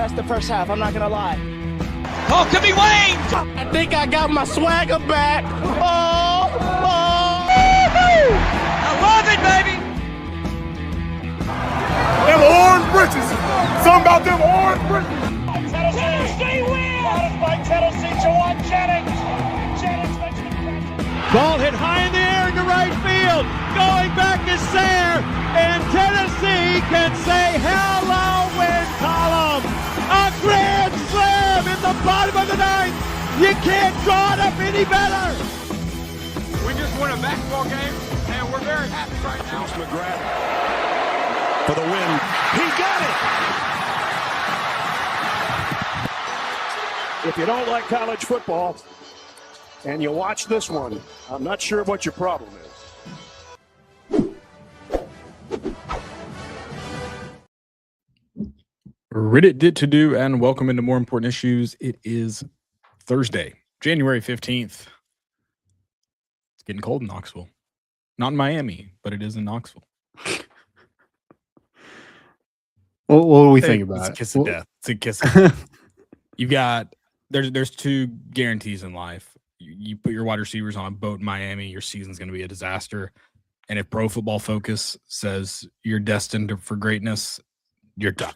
fast the first half. I'm not going to lie. Oh, could be Wayne! I think I got my swagger back. Oh! I love it, baby! Them orange britches. Something about them orange britches. Tennessee wins! By Tennessee, Jawan Jennings. Jennings makes the catch. Ball hit high in the air into right field. Going back is Sayre. And Tennessee can say hello, win column. A grand slam in the bottom of the ninth. You can't draw it up any better. We just won a basketball game, and we're very happy right now. McGrath for the win. He got it. If you don't like college football and you watch this one, I'm not sure what your problem is. Reddit did to do, and welcome into More Important Issues. It is Thursday, January 15th. It's getting cold in Knoxville. Not in Miami, but it is in Knoxville. What do we think about it? It's a kiss of death. It's a kiss of death. You've got, there's two guarantees in life. You put your wide receivers on a boat in Miami, your season's going to be a disaster. And if Pro Football Focus says you're destined for greatness, you're done.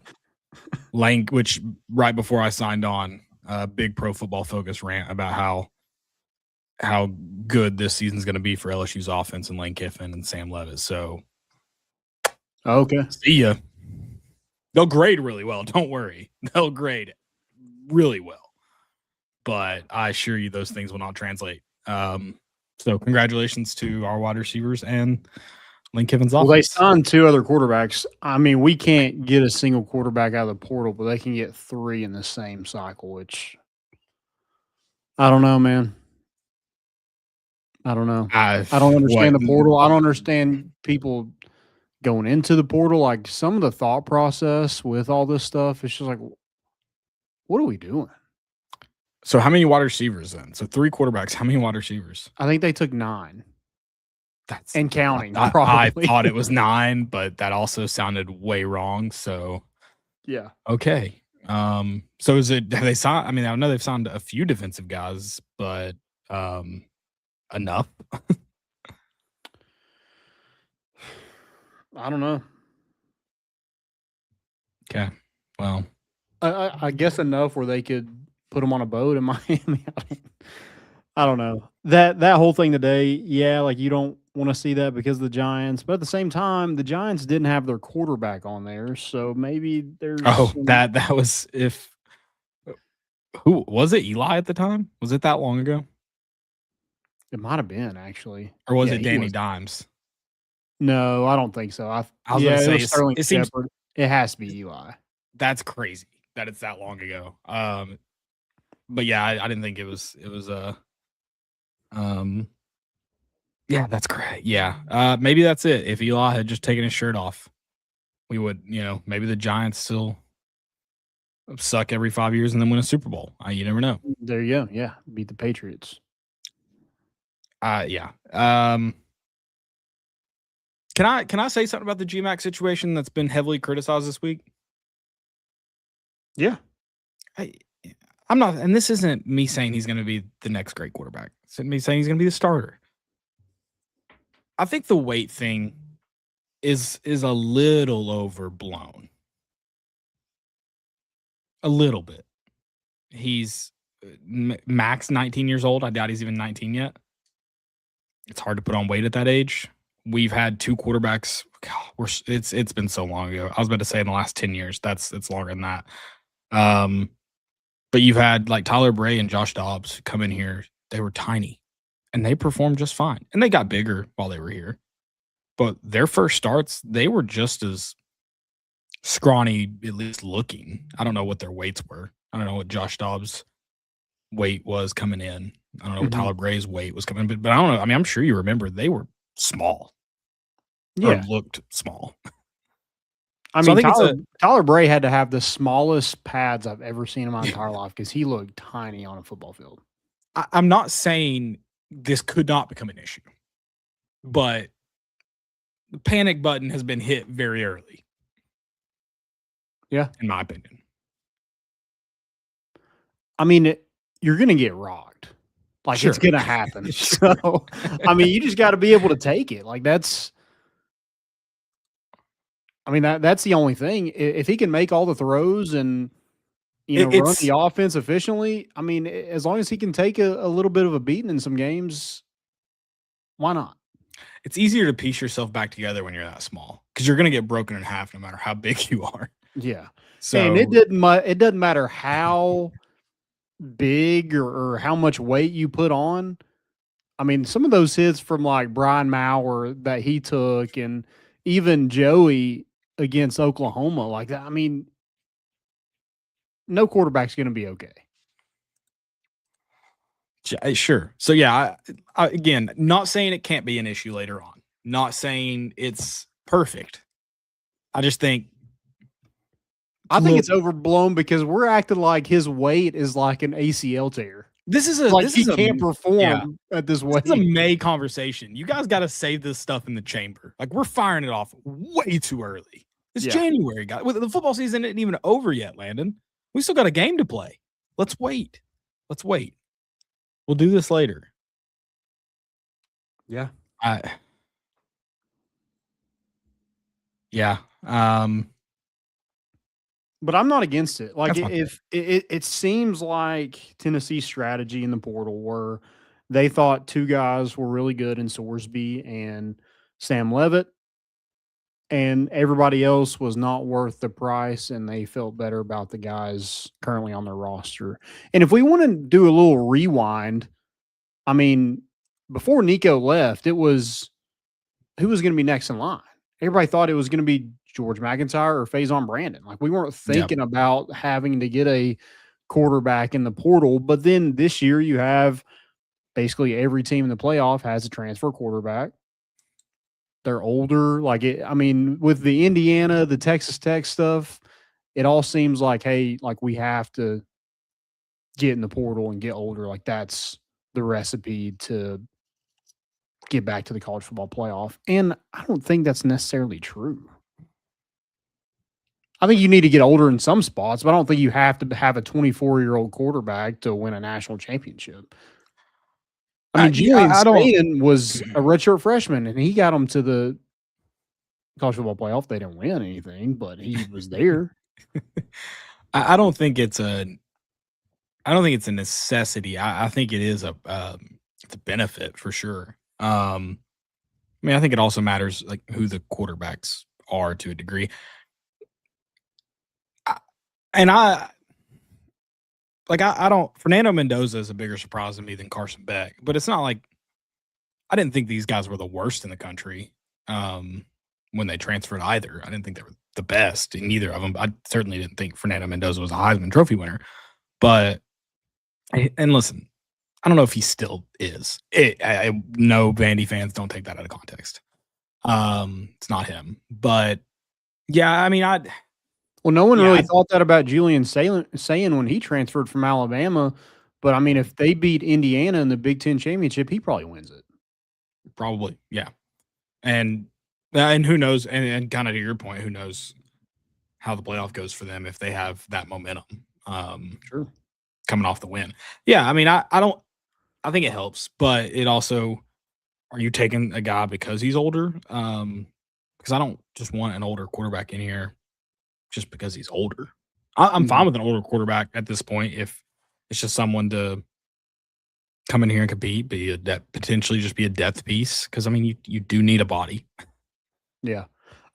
Which right before I signed on, a big Pro Football Focus rant about how good this season's going to be for LSU's offense and Lane Kiffin and Sam Levis. So, okay, see ya. They'll grade really well. Don't worry, they'll grade really well. But I assure you, those things will not translate. So, congratulations to our wide receivers and Lane Kiffin's offense. Well, they signed two other quarterbacks. I mean, we can't get a single quarterback out of the portal, but they can get three in the same cycle, which I don't know, man. I don't know. I don't understand the portal. I don't understand people going into the portal. Like, some of the thought process with all this stuff, it's just like, what are we doing? So how many wide receivers then? So 3 quarterbacks. How many wide receivers? I think they took 9. That's and counting. I Probably. thought it was 9, but that also sounded way wrong. So yeah. Okay. So have they signed? I mean, I know they've signed a few defensive guys, but enough. I don't know. Okay. Well, I guess enough where they could put them on a boat in Miami. I don't know. That whole thing today, yeah, like you don't want to see that because of the Giants, but at the same time, the Giants didn't have their quarterback on there, so maybe there's that was who was it? Eli at the time? Was it that long ago? It might have been actually, or was it Danny Dimes? No, I don't think so. I was gonna say Sterling Shepard. It has to be Eli. That's crazy that it's that long ago. But yeah, I didn't think it was yeah, that's great. Yeah. Maybe that's it. If Eli had just taken his shirt off, we would, maybe the Giants still suck every 5 years and then win a Super Bowl. You never know. There you go. Yeah. Beat the Patriots. Yeah. Can I say something about the GMAC situation that's been heavily criticized this week? Yeah. I'm not, and this isn't me saying he's going to be the next great quarterback. It's me saying he's going to be the starter. I think the weight thing is a little overblown. A little bit. He's max 19 years old. I doubt he's even 19 yet. It's hard to put on weight at that age. We've had 2 quarterbacks. God, it's been so long ago. I was about to say in the last 10 years. It's longer than that. But you've had like Tyler Bray and Josh Dobbs come in here. They were tiny and they performed just fine. And they got bigger while they were here. But their first starts, they were just as scrawny, at least looking. I don't know what their weights were. I don't know what Josh Dobbs' weight was coming in. I don't know what Tyler Bray's weight was coming in. But I don't know. I mean, I'm sure you remember they were small. Yeah. Or looked small. I mean, Tyler Bray had to have the smallest pads I've ever seen in my entire life because he looked tiny on a football field. I'm not saying this could not become an issue, but the panic button has been hit very early. Yeah. In my opinion. I mean, you're going to get rocked. Like, Sure. it's going to happen. Sure. So, I mean, you just got to be able to take it. Like, that's the only thing. If he can make all the throws and, run the offense efficiently, I mean, as long as he can take a little bit of a beating in some games, why not? It's easier to piece yourself back together when you're that small because you're going to get broken in half no matter how big you are. Yeah. So And it doesn't matter how big or how much weight you put on. I mean, some of those hits from like Brian Maurer that he took and even Joey against Oklahoma, like that. I mean, no quarterback's going to be okay. Sure. So yeah, I again, not saying it can't be an issue later on. Not saying it's perfect. I just think it's overblown because we're acting like his weight is like an ACL tear. This is He can't perform at this weight. This is a May conversation. You guys got to save this stuff in the chamber. Like we're firing it off way too early. It's January, guys. The football season isn't even over yet, Landon. We still got a game to play. Let's wait. We'll do this later. Yeah. Yeah. But I'm not against it. Like if it seems like Tennessee's strategy in the portal were they thought two guys were really good in Sorsby and Sam Levitt, and everybody else was not worth the price, and they felt better about the guys currently on their roster. And if we want to do a little rewind, I mean, before Nico left, it was who was going to be next in line. Everybody thought it was going to be George McIntyre or Faison Brandon. Like we weren't thinking about having to get a quarterback in the portal. But then this year you have basically every team in the playoff has a transfer quarterback. They're older. With the Indiana, the Texas Tech stuff, it all seems like, hey, like we have to get in the portal and get older. Like that's the recipe to get back to the college football playoff. And I don't think that's necessarily true. I think you need to get older in some spots, but I don't think you have to have a 24-year-old quarterback to win a national championship. I mean, Julian Spann was a redshirt freshman, and he got them to the college football playoff. They didn't win anything, but he was there. I don't think it's a necessity. I think it is it's a benefit for sure. I think it also matters like who the quarterbacks are to a degree. I don't. Fernando Mendoza is a bigger surprise to me than Carson Beck, but it's not like I didn't think these guys were the worst in the country when they transferred either. I didn't think they were the best in either of them. I certainly didn't think Fernando Mendoza was a Heisman Trophy winner, but and listen, I don't know if he still is. I know Vandy fans don't take that out of context. It's not him, but yeah, I mean, Well, no one really thought that about Julian Sayin when he transferred from Alabama. But, I mean, if they beat Indiana in the Big Ten championship, he probably wins it. Probably, yeah. And who knows, and kind of to your point, who knows how the playoff goes for them if they have that momentum Sure. coming off the win. Yeah, I mean, I think it helps, but it also, are you taking a guy because he's older? Because I don't just want an older quarterback in here just because he's older. I'm fine with an older quarterback at this point if it's just someone to come in here and compete, potentially just be a depth piece. Because, I mean, you do need a body. Yeah.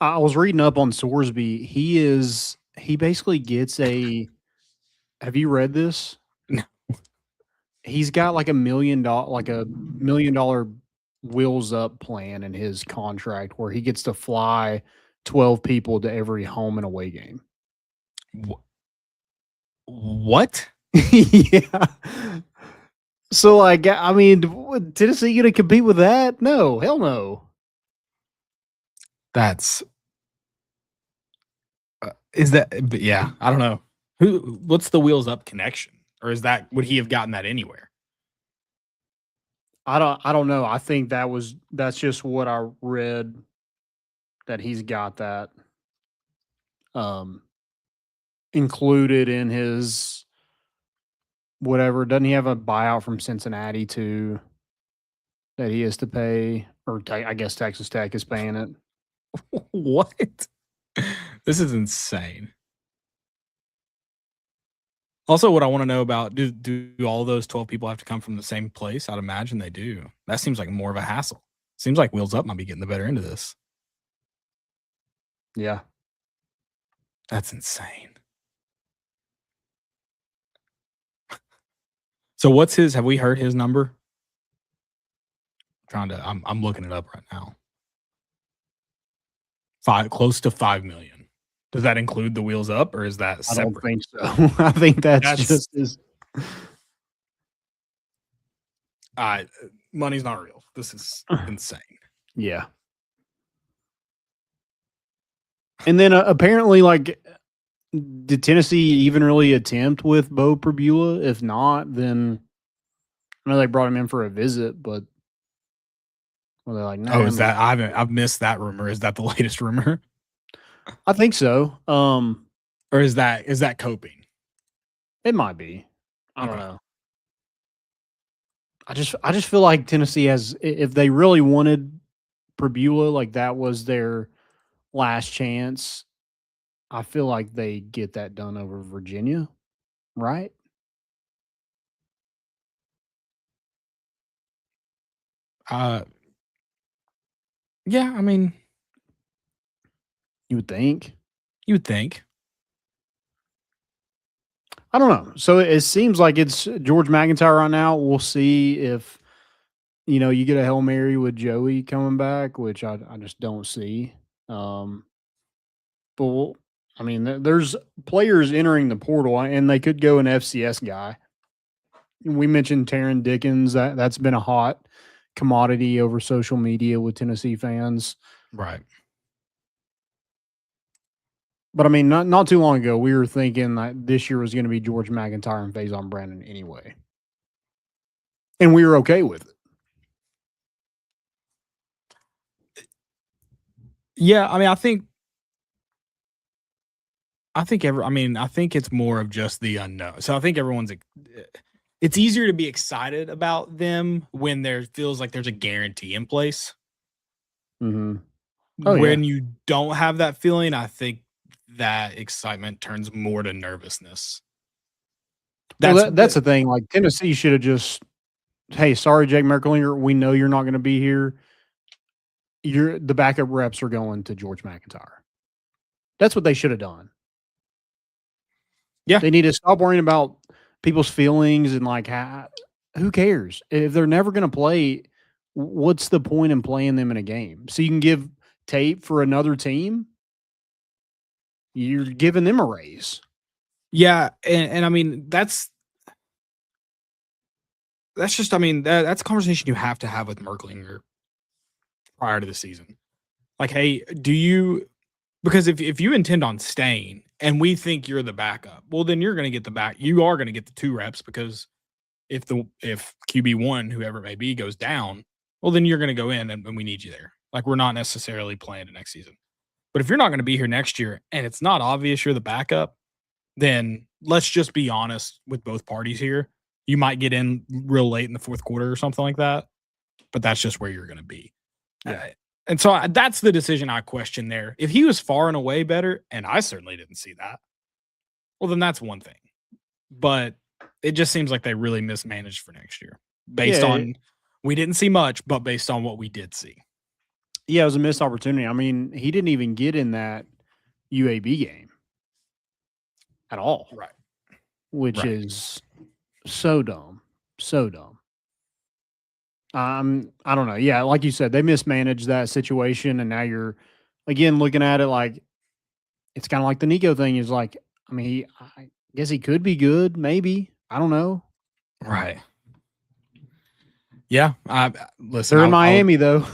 I was reading up on Sorsby. He basically gets have you read this? No. He's got like $1 million wheels up plan in his contract where he gets to fly 12 people to every home and away game. What? Yeah. So, like, I mean, Tennessee going to compete with that? No, hell no. That's but yeah, I don't know. What's the wheels up connection? Or would he have gotten that anywhere? I don't know. I think that's just what I read, that he's got that included in his whatever. Doesn't he have a buyout from Cincinnati too that he has to pay? Or I guess Texas Tech is paying it. What? This is insane. Also, what I want to know about, do all those 12 people have to come from the same place? I'd imagine they do. That seems like more of a hassle. Seems like Wheels Up might be getting the better end of this. Yeah. That's insane. So what's his, have we heard his number? I'm looking it up right now. Close to 5 million. Does that include the Wheels Up, or is that separate? I don't think so. I think that's just his. Money's not real. This is insane. Yeah. And then apparently, like, did Tennessee even really attempt with Bo Pribula? If not, then I know they brought him in for a visit, but well, they're like, no. Oh, is that I've missed that rumor? Is that the latest rumor? I think so. Or is that coping? It might be. I don't know. I just feel like Tennessee has, if they really wanted Pribula, like that was their last chance, I feel like they get that done over Virginia, right? Yeah, I mean, You would think. you would think. I don't know. So it seems like it's George McIntyre right now. We'll see if, you get a Hail Mary with Joey coming back, which I just don't see. But I mean, there's players entering the portal, and they could go an FCS guy. We mentioned Taron Dickens. That's been a hot commodity over social media with Tennessee fans. Right. But I mean, not too long ago, we were thinking that this year was going to be George McIntyre and Faison Brandon anyway. And we were okay with it. Yeah, I mean, I think it's more of just the unknown. So I think it's easier to be excited about them when there feels like there's a guarantee in place. Mm-hmm. When you don't have that feeling, I think that excitement turns more to nervousness. That's the thing. Like, Tennessee should have just, hey, sorry, Jake Merklinger, we know you're not going to be here. The backup reps are going to George McIntyre. That's what they should have done. Yeah. They need to stop worrying about people's feelings and like, who cares? If they're never going to play, what's the point in playing them in a game? So you can give tape for another team? You're giving them a raise. Yeah, and I mean, that's just, I mean, that's a conversation you have to have with Merklinger prior to the season. Like, hey, because if you intend on staying and we think you're the backup, well, then you're going to get you are going to get the 2 reps, because if QB1, whoever it may be, goes down, well, then you're going to go in and we need you there. Like, we're not necessarily playing it next season. But if you're not going to be here next year and it's not obvious you're the backup, then let's just be honest with both parties here. You might get in real late in the fourth quarter or something like that, but that's just where you're going to be. Yeah. And so that's the decision I question there. If he was far and away better, and I certainly didn't see that, well, then that's one thing. But it just seems like they really mismanaged for next year based on, we didn't see much, but based on what we did see. Yeah, it was a missed opportunity. I mean, he didn't even get in that UAB game at all. Right. Which is so dumb. So dumb. I don't know. Yeah, like you said, they mismanaged that situation, and now you're, again, looking at it like, it's kind of like the Nico thing is like, I mean, I guess he could be good, maybe. I don't know. Right. Yeah. Listen, they're in Miami, though.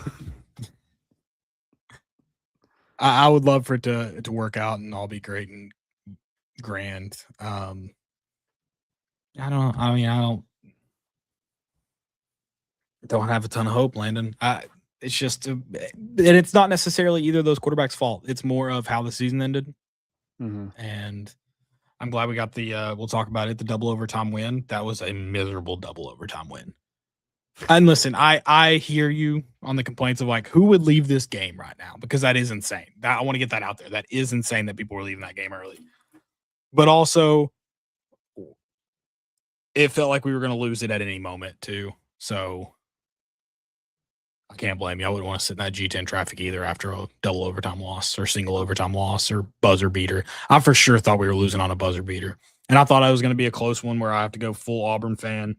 I would love for it to work out and all be great and grand. I don't have a ton of hope, Landon. It's just, and it's not necessarily either of those quarterbacks' fault. It's more of how the season ended. Mm-hmm. And I'm glad we got the we'll talk about it, the double overtime win. That was a miserable double overtime win. And listen, I hear you on the complaints of like who would leave this game right now, because that is insane. I want to get that out there. That is insane that people were leaving that game early. But also it felt like we were going to lose it at any moment too. So I can't blame you. I wouldn't want to sit in that G10 traffic either after a double overtime loss or single overtime loss or buzzer beater. I for sure thought we were losing on a buzzer beater. And I thought I was going to be a close one where I have to go full Auburn fan.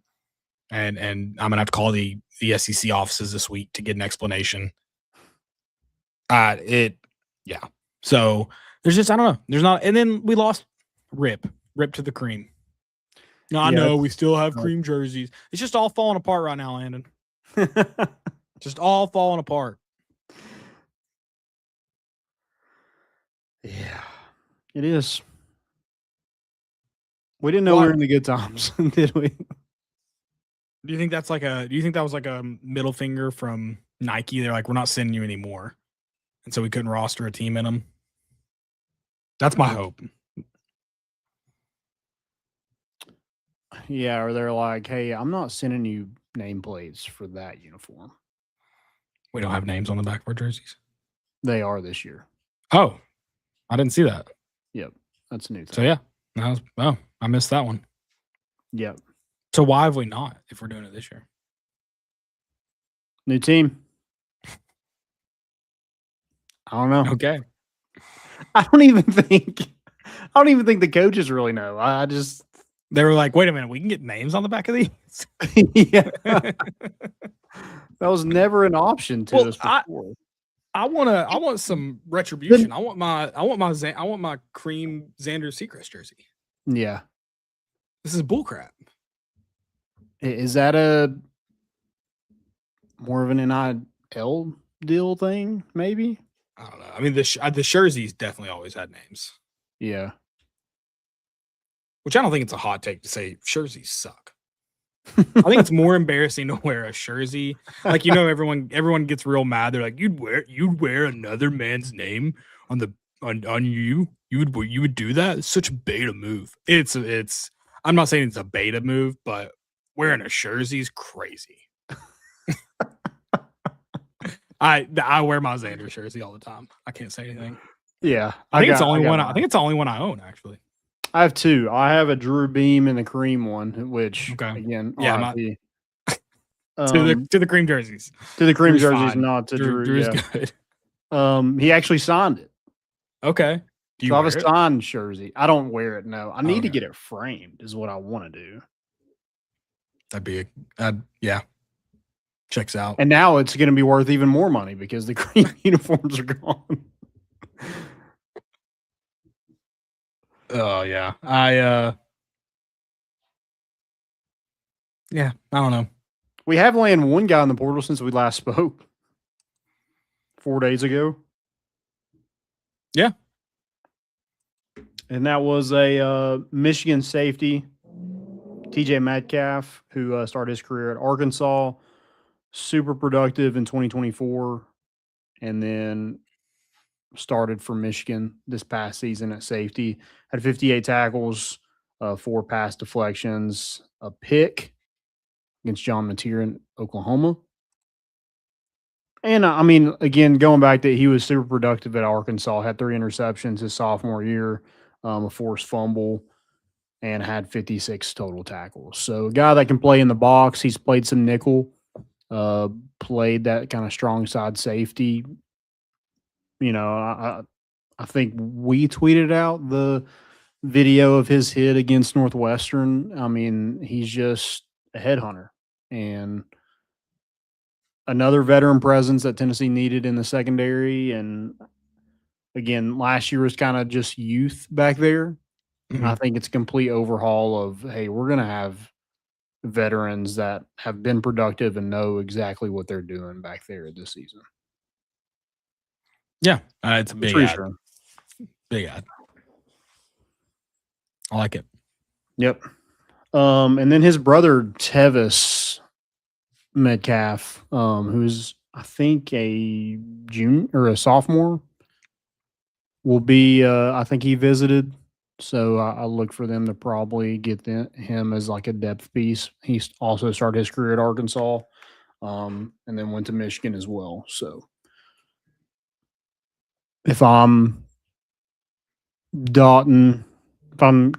And I'm going to have to call the SEC offices this week to get an explanation. Yeah. So there's just, I don't know. There's not, and then we lost rip to the cream. No, I know we still have cream jerseys. It's just all falling apart right now, Landon. Just all falling apart. Yeah, it is. We didn't know we were in the good times, did we? Do you think that was like a middle finger from Nike? They're like, we're not sending you anymore. And so we couldn't roster a team in them. That's my hope. Yeah, or they're like, hey, I'm not sending you nameplates for that uniform. We don't have names on the back of our jerseys. They are this year. Oh, I didn't see that. Yep, that's a new thing. So yeah, I missed that one. Yep. So why have we not if we're doing it this year? New team. I don't know. Okay. I don't even think the coaches really know. They were like, wait a minute, we can get names on the back of these? Yeah. That was never an option to us before. I want some retribution. I want my cream Xander Seacrest jersey. Yeah. This is bullcrap. Is that a more of an NIL deal thing, maybe? I don't know. I mean, the jerseys definitely always had names. Yeah. Which I don't think it's a hot take to say jerseys suck. I think it's more embarrassing to wear a jersey. Like, everyone gets real mad. They're like, you'd wear another man's name on you. You would do that? It's such a beta move. It's I'm not saying it's a beta move, but wearing a jersey is crazy. I wear my Xander jersey all the time. I can't say anything. Yeah. I think it's the only one I own, actually. I have two. I have a Drew Beam and the cream one, which again, yeah, to the cream jerseys. To the cream Drew's jerseys, fine. not to Drew. Drew's Yeah. good. He actually signed it. Okay. Do you so I have wear a it? signed jersey. I don't wear it. No, I need to Okay. get it framed. Is what I want to do. That'd be yeah. Checks out. And now it's going to be worth even more money because the cream uniforms are gone. Oh yeah. I don't know. We have landed one guy in the portal since we last spoke 4 days ago. Yeah. And that was a Michigan safety, TJ Metcalf, who started his career at Arkansas. Super productive in 2024. And then started for Michigan this past season at safety. Had 58 tackles, 4 pass deflections, a pick against John Mateer in Oklahoma. And I mean, again, going back to he was super productive at Arkansas, had 3 interceptions his sophomore year, a forced fumble, and had 56 total tackles. So a guy that can play in the box. He's played some nickel, played that kind of strong side safety. I think we tweeted out the video of his hit against Northwestern. I mean, he's just a headhunter and another veteran presence that Tennessee needed in the secondary. And again, last year was kind of just youth back there. Mm-hmm. I think it's a complete overhaul of, hey, we're going to have veterans that have been productive and know exactly what they're doing back there this season. Yeah, it's a big ad. Sure. Big ad. I like it. Yep. And then his brother Tevis Metcalf, who's I think a junior or a sophomore, will be. I think he visited So I look for them to probably get him as like a depth piece. He's also started his career at Arkansas, and then went to Michigan as well. So if I'm dotting, if I'm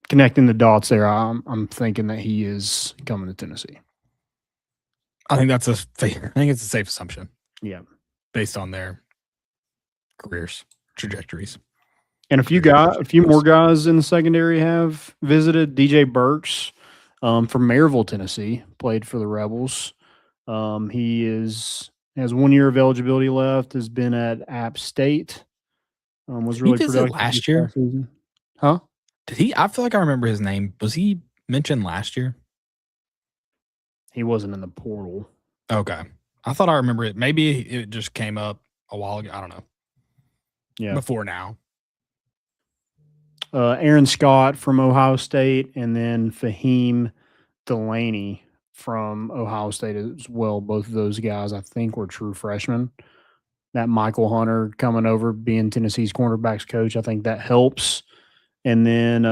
connecting the dots there, I'm thinking that he is coming to Tennessee. I think it's a safe assumption. Yeah, based on their careers, trajectories. and a few more guys in the secondary have visited. DJ Burks from Maryville, Tennessee, played for the Rebels. He has 1 year of eligibility left. Has been at App State. Was really productive last year. Season. Huh? Did he? I feel like I remember his name. Was he mentioned last year? He wasn't in the portal. Okay, I thought I remember it. Maybe it just came up a while ago. I don't know. Yeah, before now. Aaron Scott from Ohio State, and then Fahim Delaney from Ohio State as well. Both of those guys, I think, were true freshmen. That Michael Hunter coming over, being Tennessee's cornerbacks coach, I think that helps. And then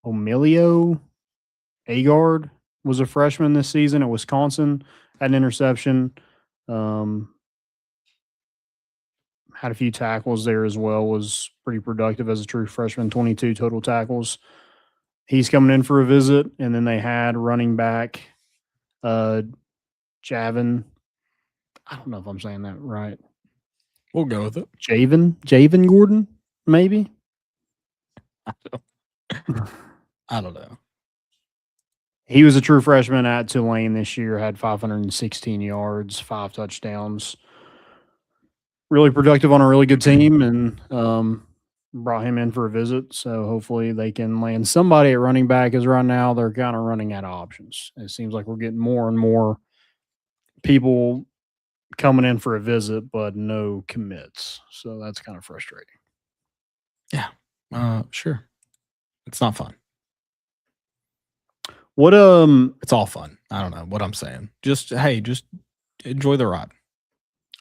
Emilio Agard was a freshman this season at Wisconsin, had an interception. Had a few tackles there as well, was pretty productive as a true freshman, 22 total tackles. He's coming in for a visit. And then they had running back Javin. I don't know if I'm saying that right. We'll go with it. Javin Gordon, maybe? I don't know. He was a true freshman at Tulane this year, had 516 yards, 5 touchdowns. Really productive on a really good team, and brought him in for a visit. So hopefully they can land somebody at running back, because right now they're kind of running out of options. It seems like we're getting more and more people coming in for a visit, but no commits. So that's kind of frustrating. Yeah, sure. It's not fun. What It's all fun. I don't know what I'm saying. Just enjoy the ride.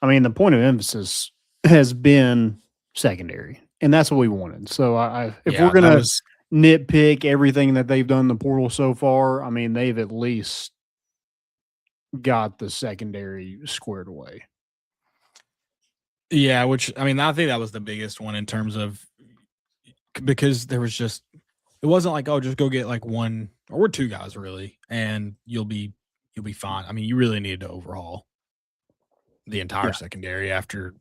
I mean, the point of emphasis has been secondary, and that's what we wanted. So if we're gonna nitpick everything that they've done in the portal so far, I mean, they've at least got the secondary squared away. Yeah, which I mean, I think that was the biggest one in terms of, because there was just, it wasn't like, oh, just go get like one or two guys really, and you'll be fine. I mean, you really needed to overhaul the entire secondary after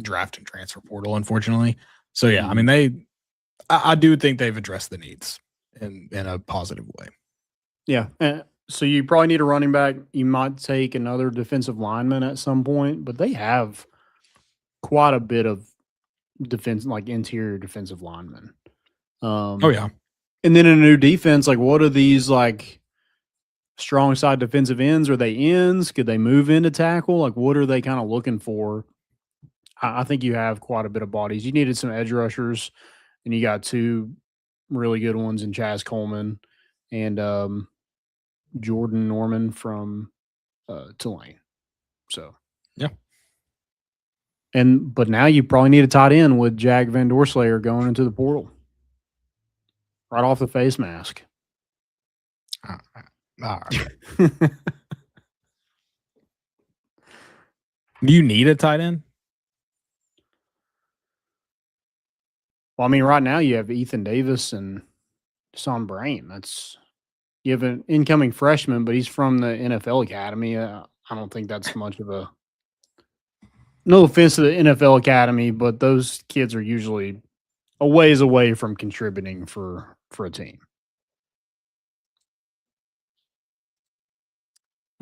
draft and transfer portal, unfortunately. So yeah, I mean, I do think they've addressed the needs in a positive way. Yeah. So you probably need a running back. You might take another defensive lineman at some point, but they have quite a bit of defense, like interior defensive linemen. Oh yeah. And then in a new defense, like what are these like strong side defensive ends? Are they ends? Could they move into tackle? Like what are they kind of looking for? I think you have quite a bit of bodies. You needed some edge rushers, and you got two really good ones in Chaz Coleman and Jordan Norman from Tulane. So yeah. But now you probably need a tight end with Jack Van Doorslayer going into the portal. Right off the face mask. All right. Do you need a tight end? Well, I mean, right now you have Ethan Davis and Son Brain. You have an incoming freshman, but he's from the NFL Academy. I don't think that's much of a. No offense to the NFL Academy, but those kids are usually a ways away from contributing for a team.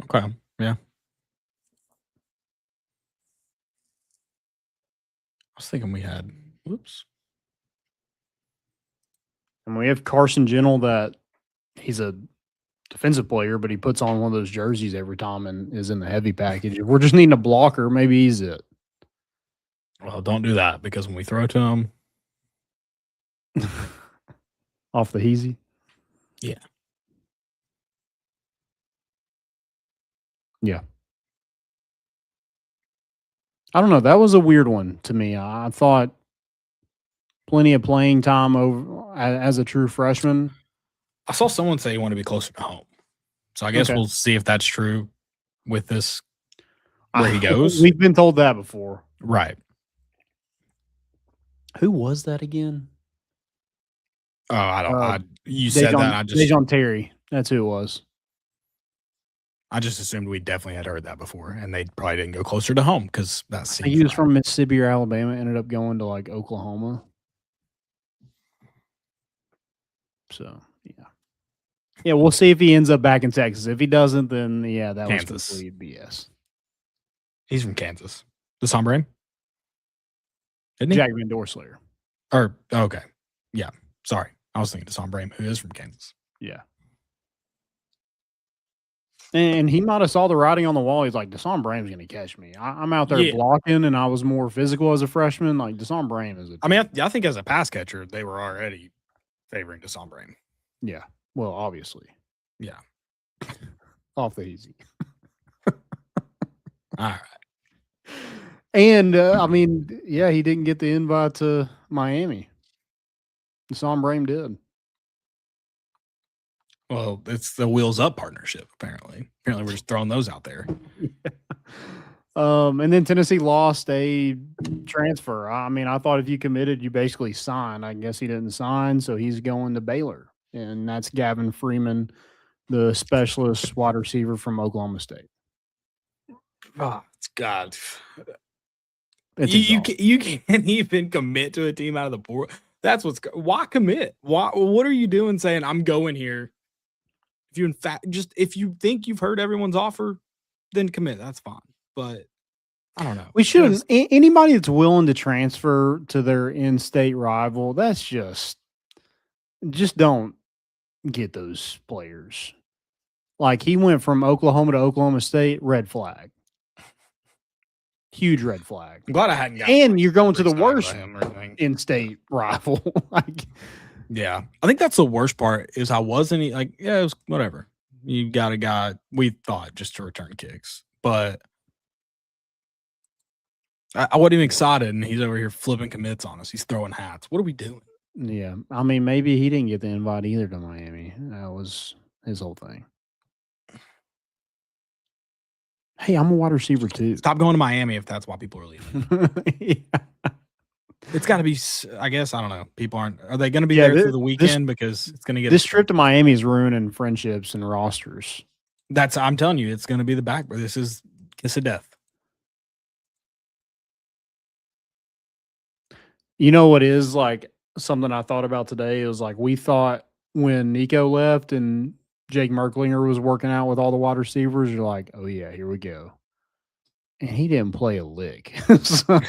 Okay. Yeah. I was thinking we had. Whoops. And we have Carson Gentle, that he's a defensive player, but he puts on one of those jerseys every time and is in the heavy package. If we're just needing a blocker, maybe he's it. Well, don't do that, because when we throw to him off the heezy. Yeah. Yeah. I don't know. That was a weird one to me. I thought plenty of playing time over as a true freshman. I saw someone say he wanted to be closer to home. So I guess Okay. we'll see if that's true with this, where he goes. We've been told that before. Right. Who was that again? Oh, I don't. You said that. Dejon Terry. That's who it was. I just assumed we definitely had heard that before, and they probably didn't go closer to home because that's. He was from Mississippi or Alabama. Ended up going to like Oklahoma. So yeah, we'll see if he ends up back in Texas. If he doesn't, then that Kansas. was complete BS. He's from Kansas. The Sombrane? Isn't he? Jack Van Dorselayer. Okay. Yeah. Sorry. I was thinking of Sombrane, who is from Kansas. Yeah. And he might have saw the writing on the wall. He's like, Deshaun Brame's going to catch me. I'm out there blocking, and I was more physical as a freshman. Like, Deshaun Brame is I think as a pass catcher, they were already favoring Deshaun Brame. Yeah. Well, obviously. Yeah. Off the easy. All right. And, he didn't get the invite to Miami. Deshaun Brame did. Well, it's the Wheels Up partnership, apparently. Apparently, we're just throwing those out there. And then Tennessee lost a transfer. I thought if you committed, you basically signed. I guess he didn't sign, so he's going to Baylor. And that's Gavin Freeman, the specialist wide receiver from Oklahoma State. Oh, God. You can't even commit to a team out of the portal. That's why commit? What are you doing saying I'm going here? If you think you've heard everyone's offer, then commit. That's fine. But I don't know. We shouldn't. Anybody that's willing to transfer to their in-state rival, that's just don't get those players. Like, he went from Oklahoma to Oklahoma State, red flag. Huge red flag. I'm glad I hadn't got. And you're going to the worst in-state rival. Yeah, I think that's the worst part is I wasn't it was whatever. You got a guy we thought just to return kicks, but I wasn't even excited, and he's over here flipping commits on us. He's throwing hats. What are we doing? Yeah, maybe he didn't get the invite either to Miami. That was his whole thing. Hey, I'm a wide receiver too. Stop going to Miami if that's why people are leaving. Yeah. It's got to be, I guess, I don't know. People are they going to be there through the weekend because it's going to get. This trip to Miami is ruining friendships and rosters. I'm telling you, it's going to be the back. This is kiss of death. You know what is like something I thought about today? It was like we thought when Nico left and Jake Merklinger was working out with all the wide receivers, you're like, oh yeah, here we go. And he didn't play a lick. So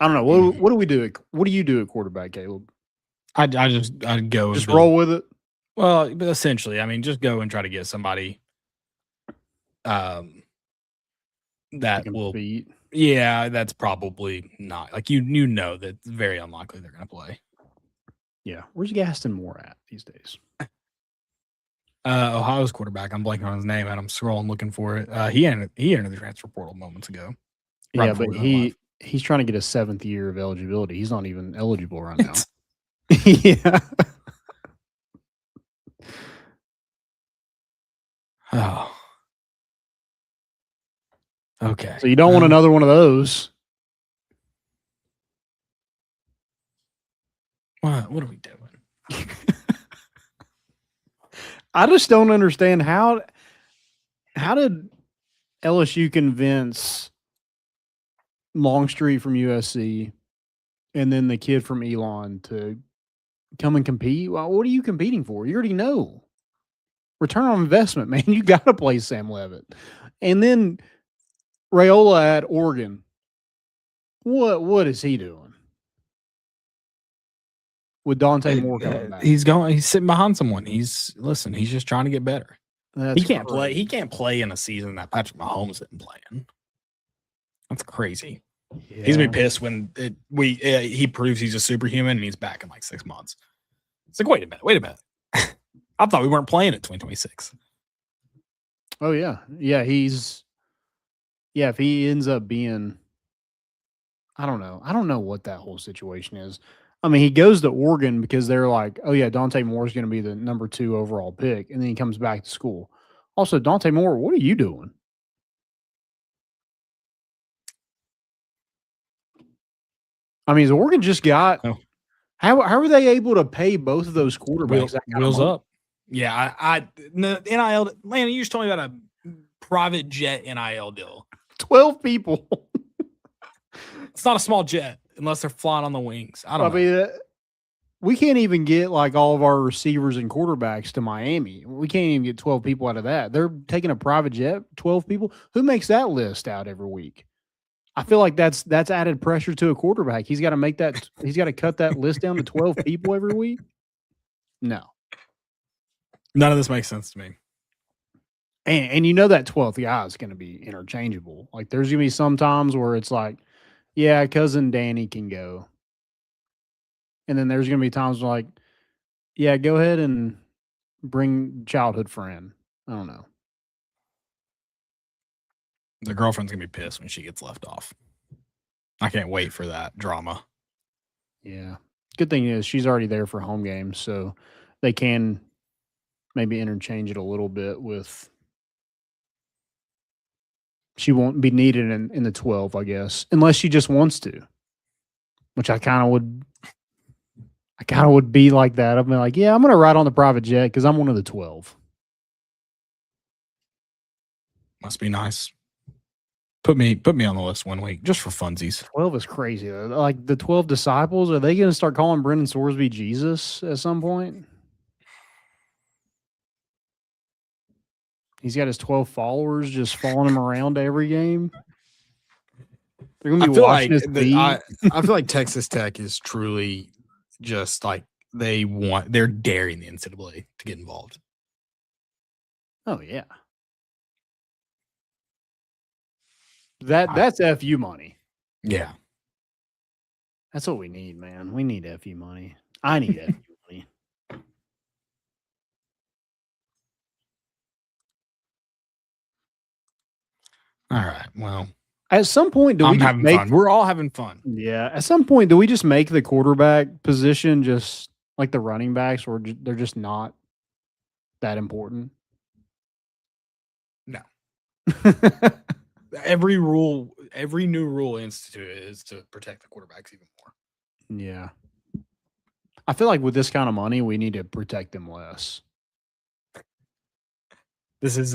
I don't know. What do we do? What do you do at quarterback, Caleb? I'd go just roll with it. Well, essentially, just go and try to get somebody that will beat. Yeah, that's probably not that it's very unlikely they're going to play. Yeah, where's Gaston Moore at these days? Ohio's quarterback. I'm blanking on his name, and I'm scrolling looking for it. He entered the transfer portal moments ago. Yeah, but he's trying to get a 7th year of eligibility. He's not even eligible right now. Yeah. Oh. Okay. So you don't want another one of those. What are we doing? I just don't understand how did LSU convince Longstreet from USC and then the kid from Elon to come and compete? Well, what are you competing for? You already know. Return on investment, man. You got to play Sam Levitt. And then Raiola at Oregon. What is he doing? With Dante Moore coming back. He's sitting behind someone. He's just trying to get better. He can't play. He can't play in a season that Patrick Mahomes isn't playing. That's crazy. Yeah. He's gonna be pissed when he proves he's a superhuman and he's back in like 6 months. It's like, wait a minute. I thought we weren't playing in 2026. Oh yeah. Yeah, he's Yeah, if he ends up being, I don't know. I don't know what that whole situation is. I mean, he goes to Oregon because they're like, oh yeah, Dante Moore's going to be the number 2 overall pick, and then he comes back to school. Also, Dante Moore, what are you doing? I mean, has Oregon just got? Oh. How are they able to pay both of those quarterbacks? Wheels up. Yeah, the NIL. Man, you just told me about a private jet NIL deal. 12 people. It's not a small jet unless they're flying on the wings. I don't know. mean, we can't even get like all of our receivers and quarterbacks to Miami. We can't even get 12 people out of that. They're taking a private jet, 12 people. Who makes that list out every week? I feel like that's added pressure to a quarterback. He's got to make that. He's got to cut that list down to 12 people every week. No, none of this makes sense to me. And you know that 12th guy is going to be interchangeable. Like there's going to be some times where it's like, yeah, cousin Danny can go. And then there's going to be times like, yeah, go ahead and bring childhood friend. I don't know. The girlfriend's going to be pissed when she gets left off. I can't wait for that drama. Yeah. Good thing is she's already there for home games, so they can maybe interchange it a little bit with she won't be needed in the 12, I guess, unless she just wants to, which I kind of would be like that. I'd be like, yeah, I'm going to ride on the private jet because I'm one of the 12. Must be nice. Put me on the list one week just for funsies. 12 is crazy. Like the 12 disciples, are they going to start calling Brendan Sorsby Jesus at some point? He's got his 12 followers just following him around to every game. They're going to be watching his feed. I feel like Texas Tech is truly just like they're daring the NCAA to get involved. Oh yeah. That's FU money. Yeah. That's what we need, man. We need FU money. I need FU money. All right. Well, at some point, I'm having fun. We're all having fun. Yeah. At some point, do we just make the quarterback position just like the running backs, or they're just not that important? No. Every new rule instituted is to protect the quarterbacks even more. Yeah. I feel like with this kind of money, we need to protect them less. This is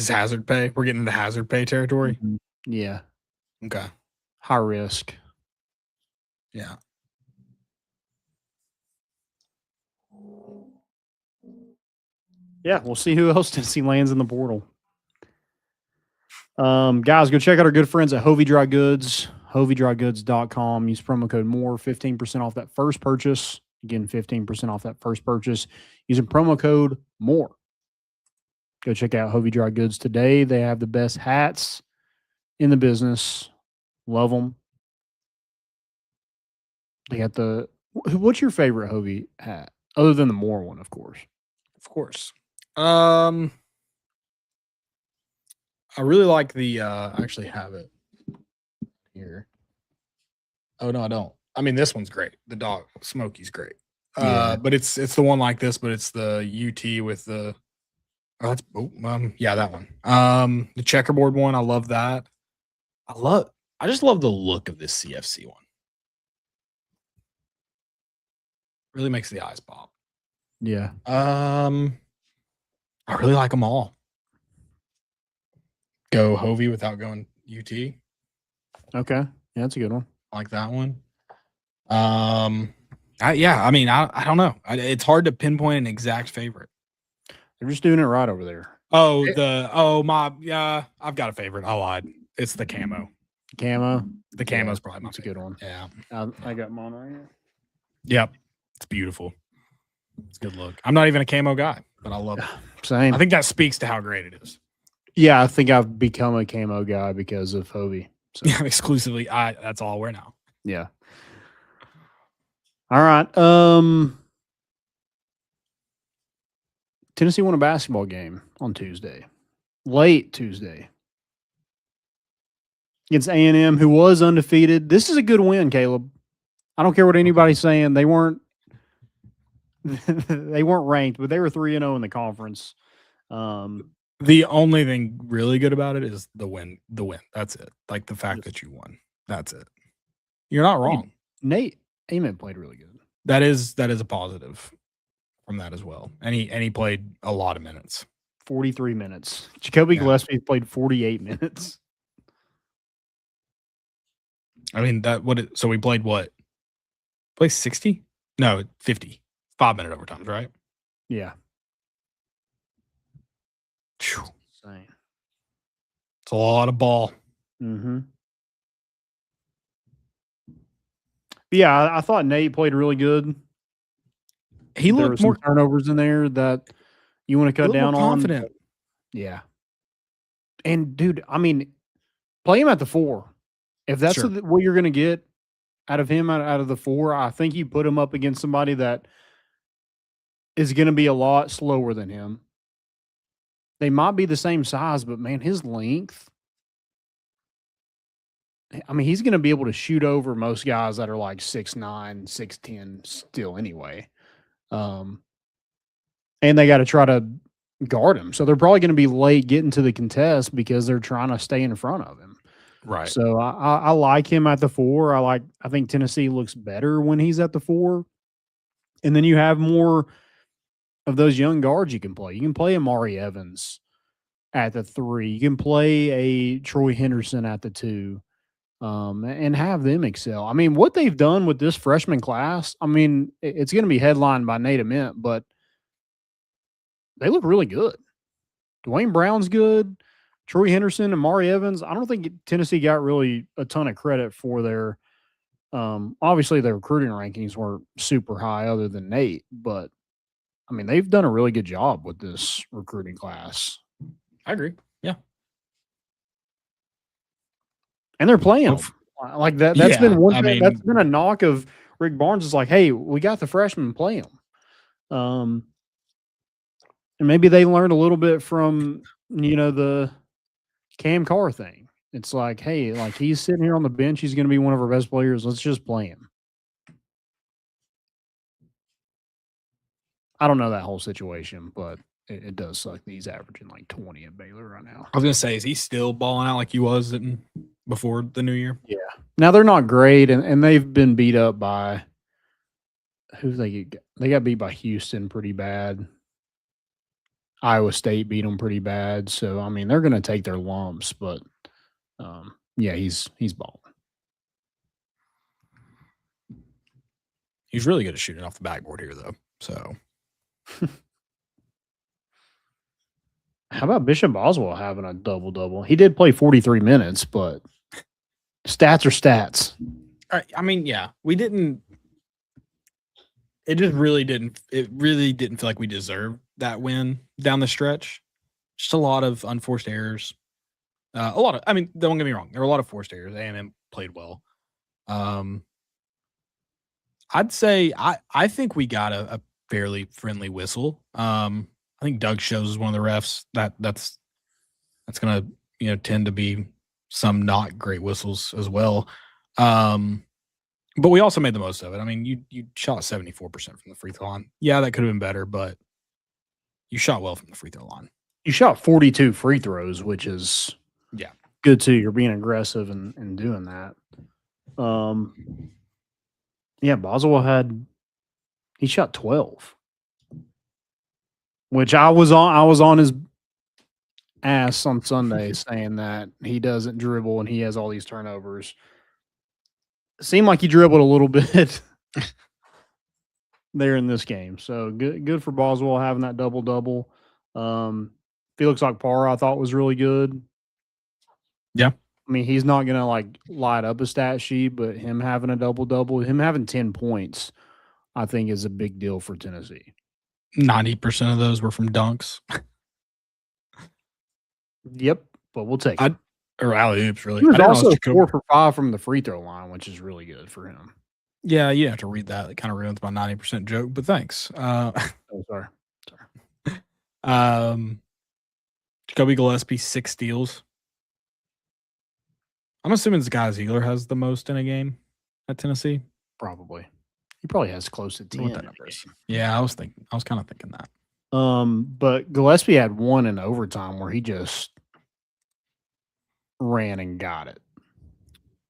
hazard pay. We're getting into hazard pay territory. Mm-hmm. Yeah. Okay. High risk. Yeah. Yeah, we'll see who else Tennessee lands in the portal. Guys, go check out our good friends at Hovey Dry Goods, hoveydrygoods.com. Use promo code MORE, 15% off that first purchase. Again, 15% off that first purchase using promo code MORE. Go check out Hovey Dry Goods today. They have the best hats in the business. Love them. They got what's your favorite Hovey hat? Other than the Moore one, of course. Of course. I really like the I actually have it here. Oh no, I don't. I mean, this one's great. The dog Smokey's great. But it's the one like this, but it's the UT with the that one. The checkerboard one, I love that. I just love the look of this CFC one. Really makes the eyes pop. Yeah. I really like them all. Go Hovey without going UT. Okay. Yeah, that's a good one. I like that one. I don't know. It's hard to pinpoint an exact favorite. They're just doing it right over there. I've got a favorite. I lied. It's the camo. Camo? The camo's probably my That's a good one. Yeah. I got mine right here. Yep. It's beautiful. It's a good look. I'm not even a camo guy, but I love it. Same. I think that speaks to how great it is. Yeah, I think I've become a camo guy because of Hovey. So. Yeah, exclusively. That's all I wear now. Yeah. All right. Tennessee won a basketball game on Tuesday. Late Tuesday. against A&M, who was undefeated. This is a good win, Caleb. I don't care what anybody's saying. They weren't ranked, but they were 3-0 in the conference. The only thing really good about it is the win. The win. That's it. Like the fact that you won. That's it. You're not wrong. Nate Amen played really good. That is a positive from that as well. And he played a lot of minutes. 43 minutes. Jacoby Gillespie played 48 minutes. I mean, so we played what? Play 60? No, 50. 5-minute overtimes, right? Yeah. Insane. It's a lot of ball. Mm-hmm. Yeah, I thought Nate played really good. He looked more turnovers in there that you want to cut down on. Confident. Yeah. And dude, I mean, play him at the 4. If that's what you're going to get out of him out of the 4, I think you put him up against somebody that is going to be a lot slower than him. They might be the same size, but man, his length. I mean, he's going to be able to shoot over most guys that are like 6'9", 6'10" still anyway. And they got to try to guard him. So they're probably going to be late getting to the contest because they're trying to stay in front of him. Right. So I like him at the 4. I think Tennessee looks better when he's at the 4. And then you have more of those young guards you can play. You can play Amari Evans at the 3. You can play a Troy Henderson at the 2. And have them excel. I mean, what they've done with this freshman class, I mean, it's going to be headlined by Nate Ament, but they look really good. Dwayne Brown's good. Troy Henderson and Amari Evans. I don't think Tennessee got really a ton of credit for their obviously their recruiting rankings weren't super high other than Nate, but I mean, they've done a really good job with this recruiting class. I agree. Yeah. And they're playing them. Like that. That's been one thing. That's been a knock of Rick Barnes. Is like, hey, we got the freshmen play them. And maybe they learned a little bit from the Cam Carr thing. It's like, hey, like he's sitting here on the bench. He's going to be one of our best players. Let's just play him. I don't know that whole situation, but it does suck that he's averaging like 20 at Baylor right now. I was going to say, is he still balling out like he was before the new year? Yeah. Now they're not great, and they've been beat up by they got beat by Houston pretty bad. Iowa State beat them pretty bad. So I mean, they're going to take their lumps, but yeah, he's balling. He's really good at shooting off the backboard here, though. So. How about Bishop Oswald having a double-double? He did play 43 minutes, but stats are stats. I mean, yeah, we didn't. It really didn't feel like we deserved that win down the stretch. Just a lot of unforced errors. Don't get me wrong. There were a lot of forced errors. A&M played well. I'd say I think we got a fairly friendly whistle. I think Doug Shows is one of the refs that's going to tend to be some not great whistles as well. But we also made the most of it. I mean, you shot 74% from the free throw line. Yeah, that could have been better, but you shot well from the free throw line. You shot 42 free throws, which is good too. You're being aggressive and doing that. Yeah, Boswell he shot 12. Which I was on his ass on Sunday saying that he doesn't dribble and he has all these turnovers. It seemed like he dribbled a little bit there in this game. So good for Boswell having that double-double. Felix Okpara I thought was really good. Yeah. I mean, he's not going to light up a stat sheet, but him having a double-double, him having 10 points, I think is a big deal for Tennessee. 90% of those were from dunks. Yep, but we'll take it. Or alley-oops, really. He was also 4 for 5 from the free throw line, which is really good for him. Yeah, you have to read that. It kind of ruins my 90% joke, but thanks. Sorry. Jacoby Gillespie, 6 steals. I'm assuming Sky Ziegler has the most in a game at Tennessee. Probably. He probably has close to I wonder 10. what that number is. Yeah, I was kind of thinking that. But Gillespie had one in overtime where he just ran and got it.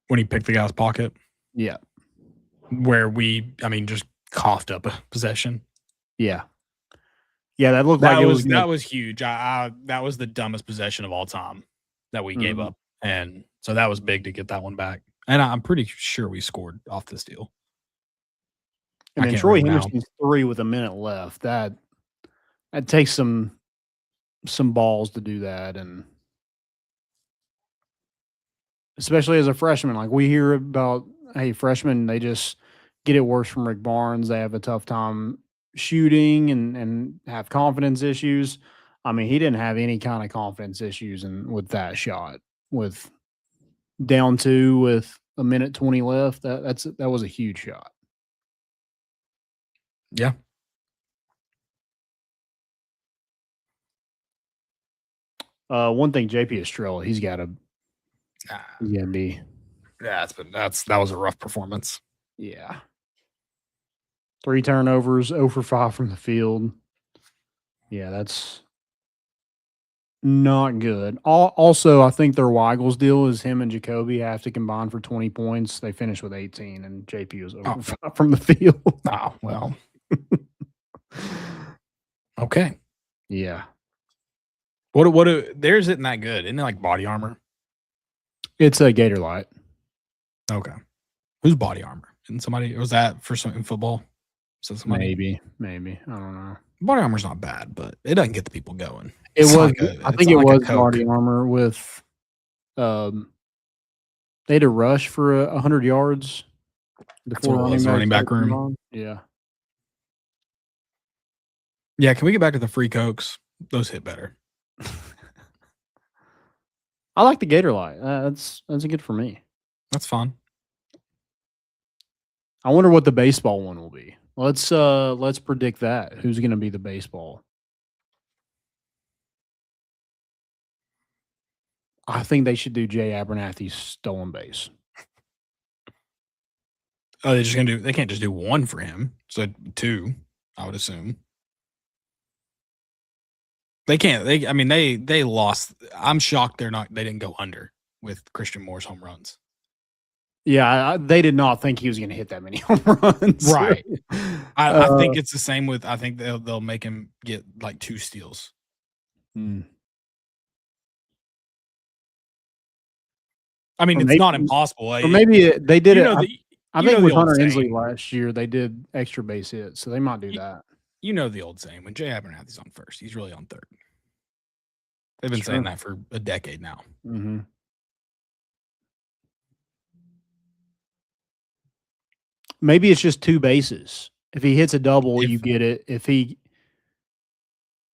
When he picked the guy's pocket. Yeah. Where just coughed up a possession. Yeah. Yeah, that looked like it was that was huge. That was the dumbest possession of all time that we gave up. And so that was big to get that one back. And I'm pretty sure we scored off this deal. And then Troy Henderson's 3 with a minute left. That takes some balls to do that, and especially as a freshman, like we hear about, hey, freshmen, they just get it worse from Rick Barnes. They have a tough time shooting and have confidence issues. I mean, he didn't have any kind of confidence issues with that shot. With down 2 with a minute 20 left, that was a huge shot. Yeah. One thing, JP Estrella, he's got to be. Yeah, that was a rough performance. Yeah. 3 turnovers, 0 for 5 from the field. Yeah, that's not good. Also, I think their Weigels deal is him and Jacoby have to combine for 20 points. They finished with 18, and JP was 0 for 5 from the field. Oh, well. Okay. Yeah. What theirs isn't that good. Isn't it like body armor? It's a Gator Light. Okay. Who's body armor? Isn't somebody, was that for some in football? So Maybe. I don't know. Body armor's not bad, but it doesn't get the people going. I think it was body armor with they had a rush for 100 yards. Before running back room. Yeah. Yeah, can we get back to the free Cokes? Those hit better. I like the Gator Light. That's good for me. That's fun. I wonder what the baseball one will be. Let's predict that. Who's going to be the baseball? I think they should do Jay Abernathy's stolen base. Oh, they can't just do one for him. So 2, I would assume. They can't. They lost. I'm shocked they didn't go under with Christian Moore's home runs. Yeah, they did not think he was going to hit that many home runs. Right. I think it's the same with. I think they'll make him get like 2 steals. I mean, it's not impossible. Or maybe they did it. I think with Hunter saying. Inslee last year, they did extra base hits, so they might do that. You know the old saying, when Jay Abernathy's on first, he's really on third. They've been saying that for a decade now. Mm-hmm. Maybe it's just 2 bases. If he hits a double, you get it. If he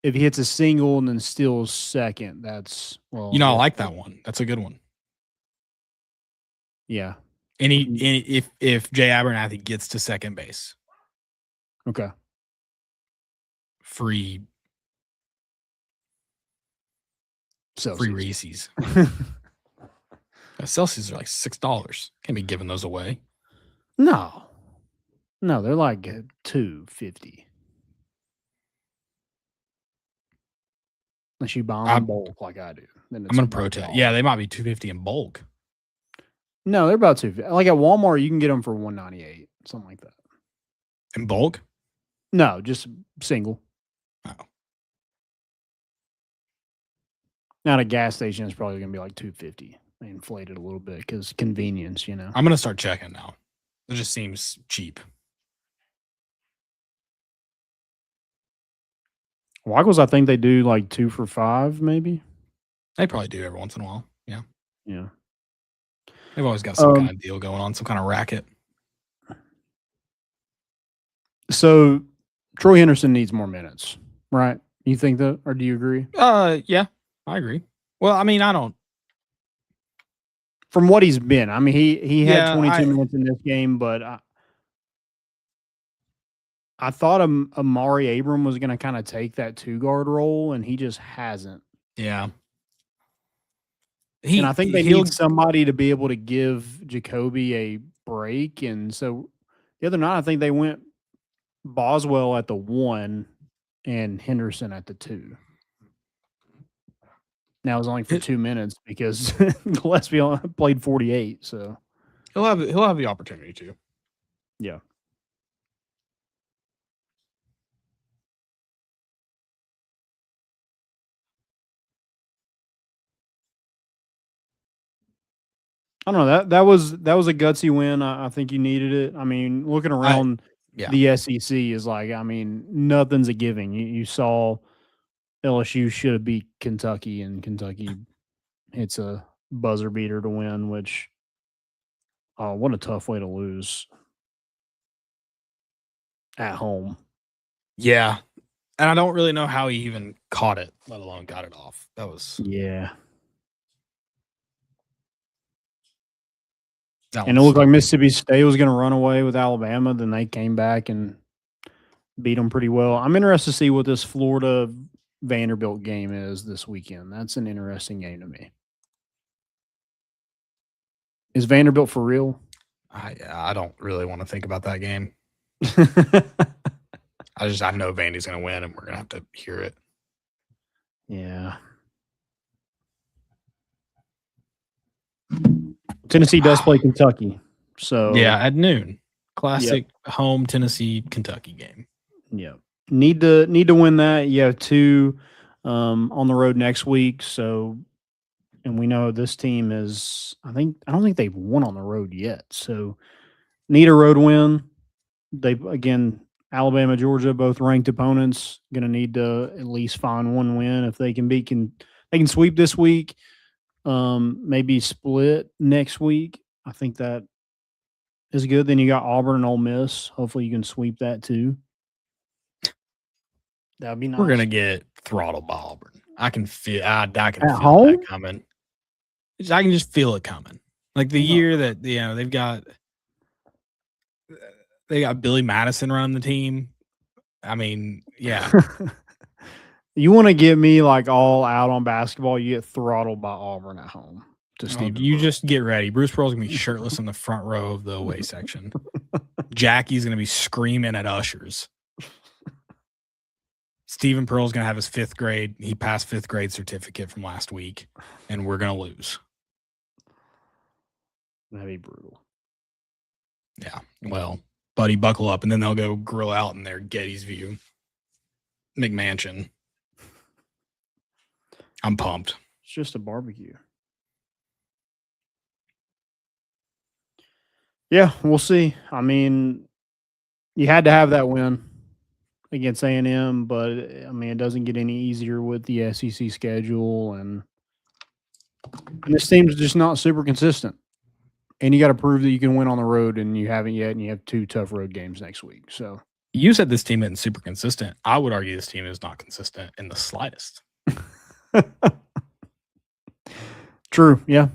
hits a single and then steals second, that's I like that one. That's a good one. Yeah. And if Jay Abernathy gets to second base, okay, free Reese's. Celsius are like $6. Can't be giving those away. No, they're like $2.50. Unless you buy them in bulk like I do. Then I'm going to protest. Yeah, they might be $2.50 in bulk. No, they're about $2.50. Like at Walmart, you can get them for $1.98, something like that. In bulk? No, just single. Oh. Now at a gas station, it's probably going to be like $2.50. They inflated a little bit because convenience, I'm going to start checking now. It just seems cheap. Waggles, I think they do like 2 for $5, maybe. They probably do every once in a while. Yeah. Yeah. They've always got some kind of deal going on, some kind of racket. So Troy Henderson needs more minutes, right? You think that, or do you agree? Yeah, I agree. Well, I mean, I don't. From what he's been, I mean, he had 22 minutes in this game, but I thought Amari Abram was going to kind of take that 2-guard role, and he just hasn't. Yeah. And I think they need somebody to be able to give Jacoby a break. And so the other night, I think they went Boswell at the 1 and Henderson at the 2. Now it was only for 2 minutes because Gillespie played 48. So he'll have the opportunity to. Yeah. I don't know. That was a gutsy win. I think you needed it. I mean, looking around the SEC is like, I mean, nothing's a giving. You saw LSU should have beat Kentucky, and Kentucky hits a buzzer beater to win, which what a tough way to lose at home. Yeah. And I don't really know how he even caught it, let alone got it off. That was And it looked like Mississippi State was going to run away with Alabama. Then they came back and beat them pretty well. I'm interested to see what this Florida Vanderbilt game is this weekend. That's an interesting game to me. Is Vanderbilt for real? I don't really want to think about that game. I know Vandy's going to win, and we're going to have to hear it. Yeah. Tennessee does play Kentucky. So yeah, at noon. Classic home Tennessee Kentucky game. Yeah. Need to win that. You have 2 on the road next week. So, and we know this team is, I don't think they've won on the road yet. So need a road win. Again, Alabama, Georgia, both ranked opponents, going to need to at least find one win. If they can they can sweep this week, maybe split next week. I think that is good. Then you got Auburn and Ole Miss. Hopefully you can sweep that too. That would be nice. We're going to get throttled by Auburn. I can feel that coming. I can just feel it coming. Like the year that, they got Billy Madison running the team. I mean, yeah. You want to get me like all out on basketball, you get throttled by Auburn at home. You just get ready. Bruce Pearl's going to be shirtless in the front row of the away section. Jackie's going to be screaming at ushers. Stephen Pearl's going to have his 5th grade. He passed 5th grade certificate from last week, and we're going to lose. That'd be brutal. Yeah. Well, buddy, buckle up, and then they'll go grill out in their Getty's View McMansion. I'm pumped. It's just a barbecue. Yeah, we'll see. I mean, you had to have that win against A&M, but I mean, it doesn't get any easier with the SEC schedule, and this team's just not super consistent. And you got to prove that you can win on the road, and you haven't yet, and you have 2 tough road games next week. So you said this team isn't super consistent. I would argue this team is not consistent in the slightest. True, yeah.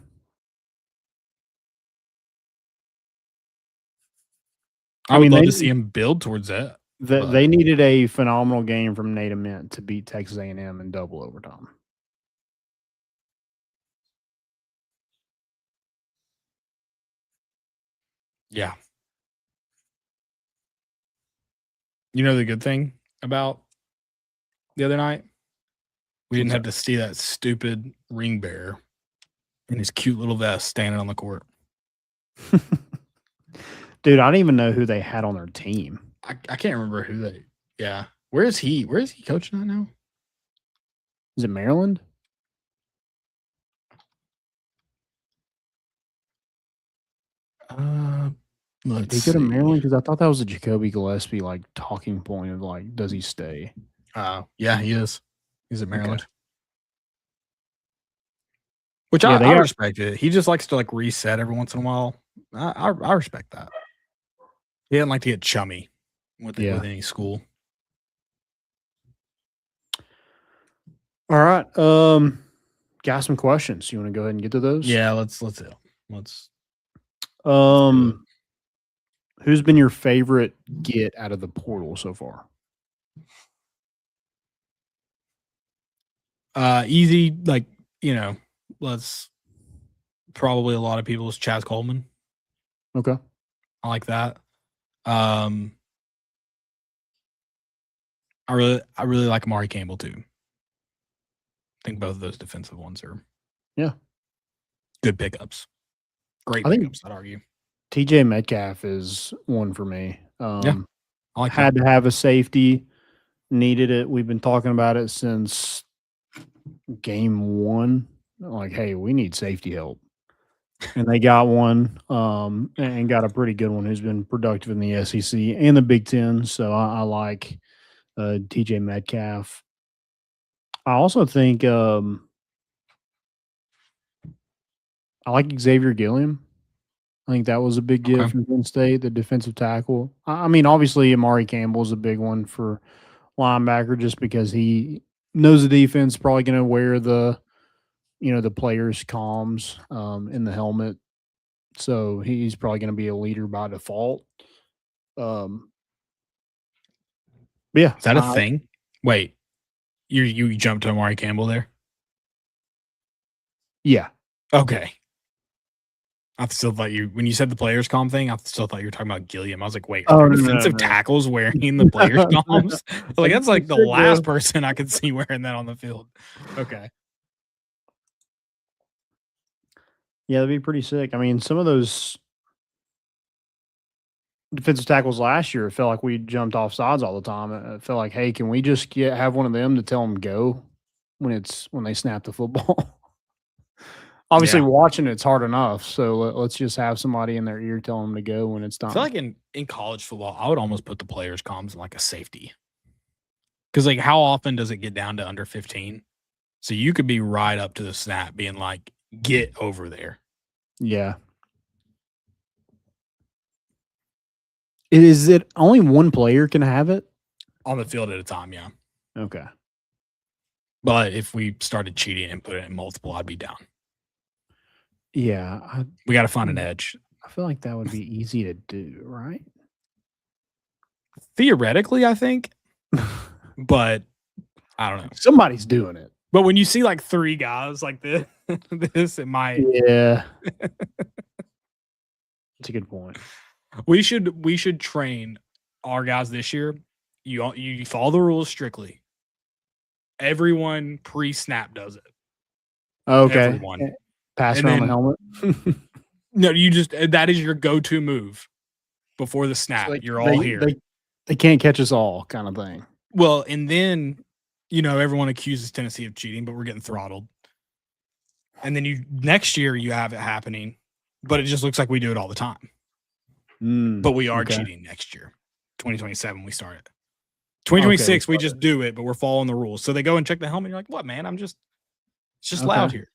I would love to see him build towards that. They needed a phenomenal game from Nate Ament to beat Texas A&M in double overtime. Yeah. You know the good thing about the other night? We didn't have to see that stupid ring bearer in his cute little vest standing on the court. Dude, I don't even know who they had on their team. I can't remember who they. Yeah. Where is he? Where is he coaching at now? Is it Maryland? Let's Did he go to Maryland? Because I thought that was a Jacoby Gillespie like talking point of like, does he stay? Yeah, he is. He's at Maryland. Okay. Which I respect it. He just likes to like reset every once in a while. I respect that. He didn't like to get chummy with any school. All right. Got some questions. You want to go ahead and get to those? Yeah, let's. Who's been your favorite get out of the portal so far? Easy, like, let's probably a lot of people is Chaz Coleman. Okay. I like that. I really like Amari Campbell too. I think both of those defensive ones are good pickups. Great pickups, I'd argue. TJ Metcalf is one for me. I like had that. to have a safety, needed it. We've been talking about it since game 1. Like, hey, we need safety help. And they got one, and got a pretty good one who's been productive in the SEC and the Big Ten. So I like TJ Metcalf. I also think I like Xavier Gilliam. I think that was a big get from Penn State, the defensive tackle. I mean, obviously, Amari Campbell is a big one for linebacker just because he knows the defense, probably going to wear the players' comms in the helmet. So he's probably going to be a leader by default. Yeah. Is that a thing? Wait, you jumped to Amari Campbell there? Yeah. Okay. I still thought when you said the players' comm thing, I still thought you were talking about Gilliam. I was like, wait, are defensive tackles wearing the players' comms? Like, that's like the last person I could see wearing that on the field. Okay. Yeah, that'd be pretty sick. I mean, some of those defensive tackles last year, it felt like we jumped off sides all the time. It felt like, hey, can we just have one of them to tell them go when they snap the football? Obviously, watching it's hard enough. So let's just have somebody in their ear telling them to go when it's time. I feel like in college football, I would almost put the players' comms in like a safety. Because like, how often does it get down to under 15? So you could be right up to the snap being like, get over there. Yeah. Is it only one player can have it? On the field at a time, yeah. Okay. But if we started cheating and put it in multiple, I'd be down. Yeah. We got to find an edge. I feel like that would be easy to do, right? Theoretically, I think. But I don't know. Somebody's doing it. But when you see like 3 guys like this, it might. Yeah. That's a good point. We should train our guys this year. You follow the rules strictly. Everyone pre-snap does it. Okay. Everyone. Pass around the helmet. No, that is your go-to move before the snap. So you're all here. They can't catch us all, kind of thing. Well, and then everyone accuses Tennessee of cheating, but we're getting throttled. And then next year you have it happening, but it just looks like we do it all the time. But we are cheating next year. 2027 we start it. 2026 we just do it, but we're following the rules. So they go and check the helmet. You're like, what, man? It's just loud here.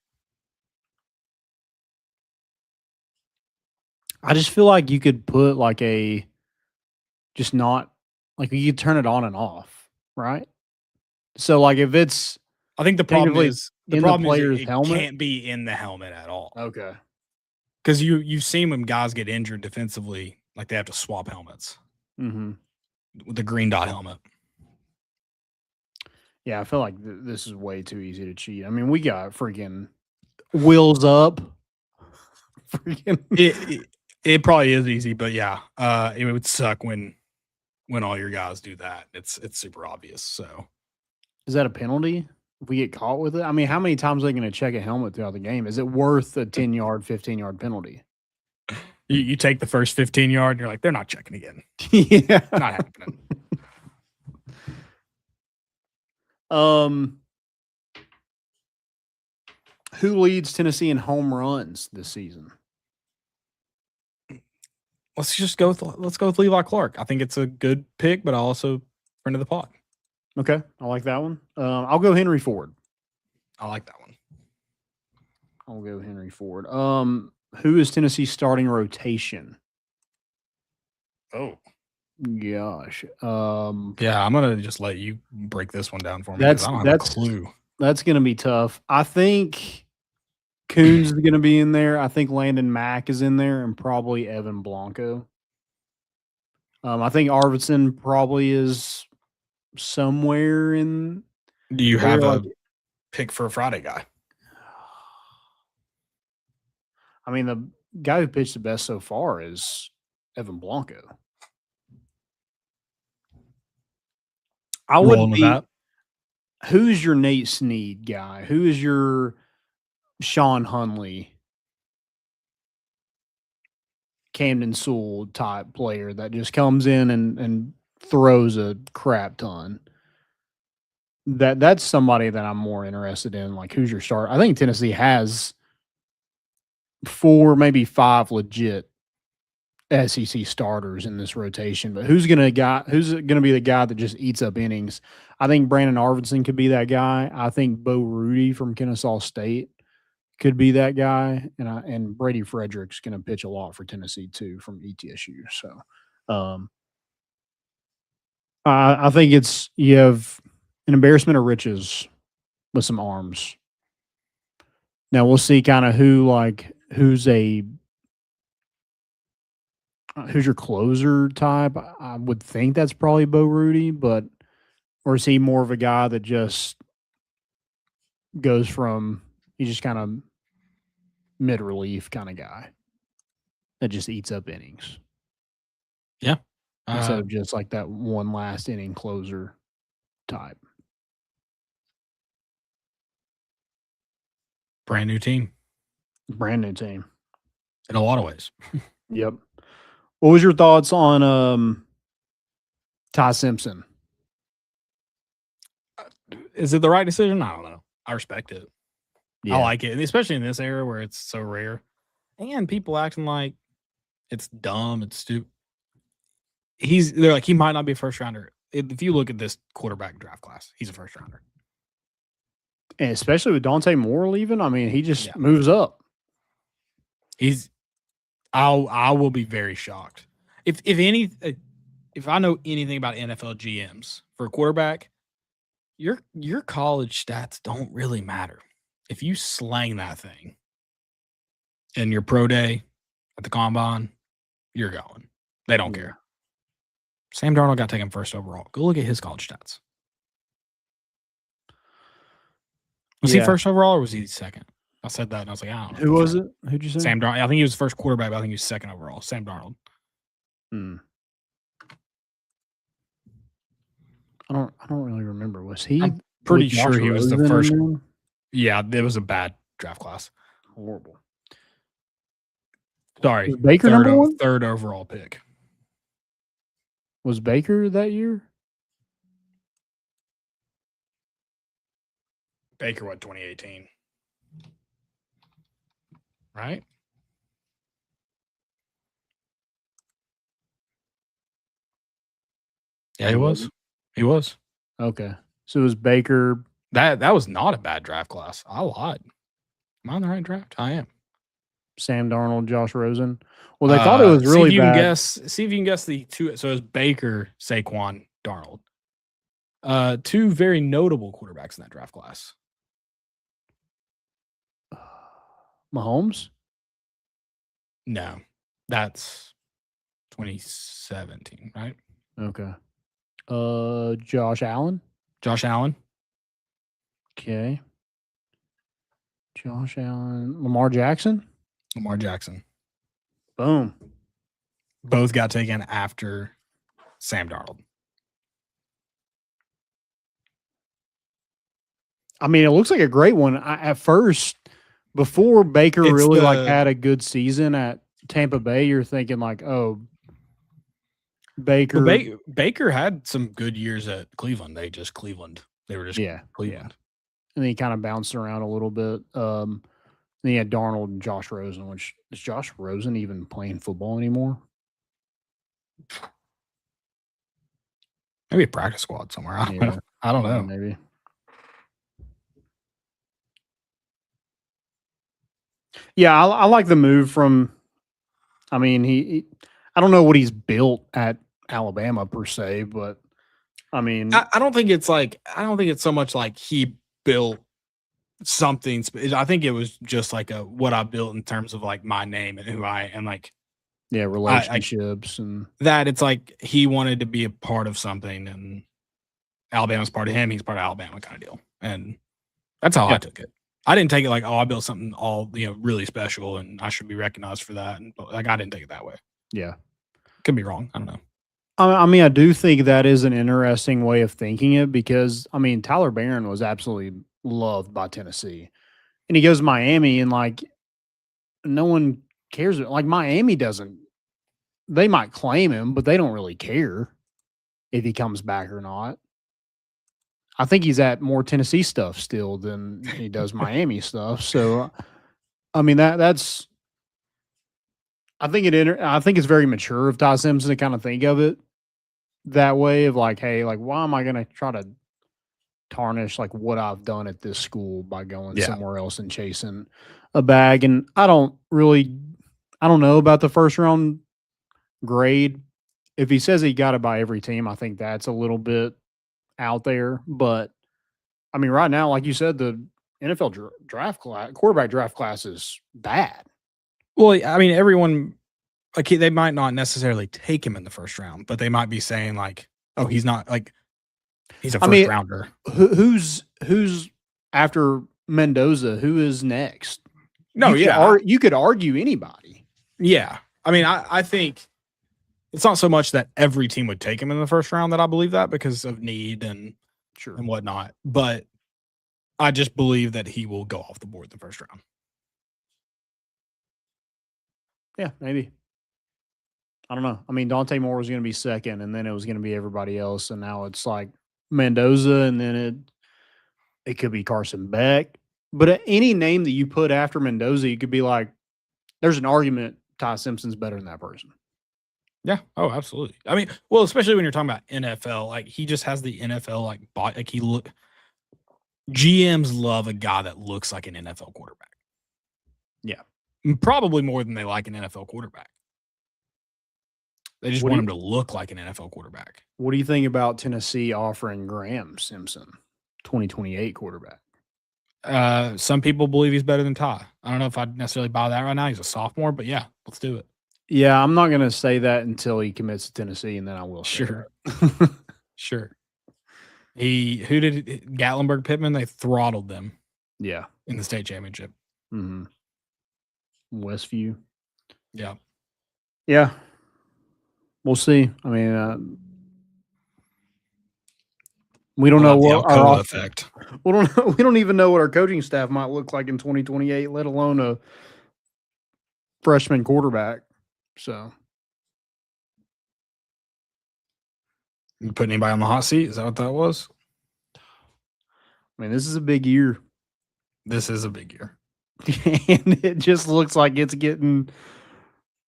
I just feel like you could put like you could turn it on and off, right? So like if it's, I think the problem is the player's helmet can't be in the helmet at all. Okay. Because you've seen when guys get injured defensively, like they have to swap helmets. Mm-hmm. With the green dot helmet. Yeah, I feel like this is way too easy to cheat. I mean, we got freaking wheels up. It probably is easy, but yeah, it would suck when all your guys do that. It's super obvious. So, is that a penalty if we get caught with it? I mean, how many times are they going to check a helmet throughout the game? Is it worth a 10-yard, 15-yard penalty? You take the first 15-yard, and you're like, they're not checking again. Yeah, not happening. Who leads Tennessee in home runs this season? Let's go with Levi Clark. I think it's a good pick, but also friend of the pod. Okay, I like that one. I'll go Henry Ford. I like that one. I'll go Henry Ford. Who is Tennessee's starting rotation? Oh gosh. Yeah, I'm gonna just let you break this one down for me. I don't have a clue. That's gonna be tough. I think Coons is gonna be in there. I think Landon Mack is in there, and probably Evan Blanco. I think Arvidsson probably is somewhere in. Do you have a pick for a Friday guy? I mean, the guy who pitched the best so far is Evan Blanco. I Rolling would with be. that. Who's your Nate Snead guy? Who is your Sean Hunley, Camden Sewell type player that just comes in and throws a crap ton? That's somebody that I'm more interested in. Like, who's your start? I think Tennessee has 4, maybe 5 legit SEC starters in this rotation, but who's gonna be the guy that just eats up innings? I think Brandon Arvidsson could be that guy. I think Bo Rudy from Kennesaw State could be that guy, and Brady Frederick's gonna pitch a lot for Tennessee too from ETSU. So, I think you have an embarrassment of riches with some arms. Now we'll see kind of who's your closer type. I would think that's probably Bo Rudy, or is he more of a guy that just goes from he's just kind of mid relief kind of guy that just eats up innings? Yeah. Instead of just like that one last inning closer type. Brand new team. Brand new team. In a lot of ways. Yep. What was your thoughts on Ty Simpson? Is it the right decision? I don't know. I respect it. Yeah. I like it, and especially in this era where it's so rare. And people acting like it's dumb, it's stupid. They're like, he might not be a first rounder. If you look at this quarterback draft class, he's a first rounder. And especially with Dante Moore leaving, I mean, he just moves up. I will be very shocked. If I know anything about NFL GMs for a quarterback, your college stats don't really matter. If you slang that thing in your pro day at the combine, you're going. They don't care. Sam Darnold got taken first overall. Go look at his college stats. Was he first overall or was he second? I said that and I was like, I don't know. Who was it? Who'd you say? Sam Darnold. I think he was the first quarterback, but I think he was second overall. Sam Darnold. I don't really remember. Was he? I'm pretty sure he was the first. Rosen? Yeah, it was a bad draft class. Horrible. Sorry. Was Baker number 1? Third overall pick. Was Baker that year? Baker, 2018? Right? Yeah, he was. He was. Okay. So it was Baker. That was not a bad draft class. I lied. Am I on the right draft? I am. Sam Darnold, Josh Rosen. Well, they thought it was really bad. See if you can guess the two. So it was Baker, Saquon, Darnold. Two very notable quarterbacks in that draft class. Mahomes? No, that's 2017, right? Okay. Josh Allen? Josh Allen. Okay. Josh Allen. Lamar Jackson? Lamar Jackson. Boom. Both got taken after Sam Darnold. I mean, it looks like a great one. At first, before Baker really had a good season at Tampa Bay, you're thinking like, oh, Baker. Well, Baker had some good years at Cleveland. They were just Cleveland. Yeah. And then he kind of bounced around a little bit. Then he had Darnold and Josh Rosen, which is Josh Rosen even playing football anymore? Maybe a practice squad somewhere. I don't know. Maybe. Yeah, I like the move from. I mean, I don't know what he's built at Alabama per se, but I mean, I don't think it's so much like he built something. I think it was just like what I built in terms of like my name and who I am, like relationships and that. It's like he wanted to be a part of something, and Alabama's part of him. He's part of Alabama, kind of deal, and that's how I took it. I didn't take it like, oh, I built something all really special and I should be recognized for that. And like I didn't take it that way. Yeah. Could be wrong. I don't know. I mean, I do think that is an interesting way of thinking it because, I mean, Tyler Barron was absolutely loved by Tennessee. And he goes to Miami and, like, no one cares. Like, Miami doesn't – they might claim him, but they don't really care if he comes back or not. I think he's at more Tennessee stuff still than he does Miami stuff. So, I mean, that's – I think it's very mature of Ty Simpson to kind of think of it that way of like, hey, like, why am I going to try to tarnish like what I've done at this school by going somewhere else and chasing a bag? And I don't know about the first round grade. If he says he got it by every team, I think that's a little bit out there. But I mean, right now, like you said, the NFL quarterback draft class is bad. Well, I mean, everyone, like, they might not necessarily take him in the first round, but they might be saying, like, oh, he's not, like, he's a first rounder. Who's after Mendoza? Who is next? No, you could argue anybody. Yeah. I mean, I think it's not so much that every team would take him in the first round that I believe that because of need and whatnot, but I just believe that he will go off the board in the first round. Yeah, maybe. I don't know. I mean, Dante Moore was going to be second, and then it was going to be everybody else, and now it's like Mendoza, and then it could be Carson Beck. But any name that you put after Mendoza, you could be like, there's an argument Ty Simpson's better than that person. Yeah. Oh, absolutely. I mean, well, especially when you're talking about NFL, like he just has the NFL like body. Like GMs love a guy that looks like an NFL quarterback. Yeah. Probably more than they like an NFL quarterback. They just want him to look like an NFL quarterback. What do you think about Tennessee offering Graham Simpson, 2028 quarterback? Some people believe he's better than Ty. I don't know if I'd necessarily buy that right now. He's a sophomore, but yeah, let's do it. Yeah, I'm not going to say that until he commits to Tennessee, and then I will. Sure. Sure. Who did Gatlinburg Pittman? They throttled them. Yeah. In the state championship. Mm-hmm. Westview. Yeah. Yeah. We'll see. I mean, we don't know what our effect. We don't even know what our coaching staff might look like in 2028, let alone a freshman quarterback. So, you put anybody on the hot seat? Is that what that was? I mean, this is a big year. This is a big year. And it just looks like it's getting,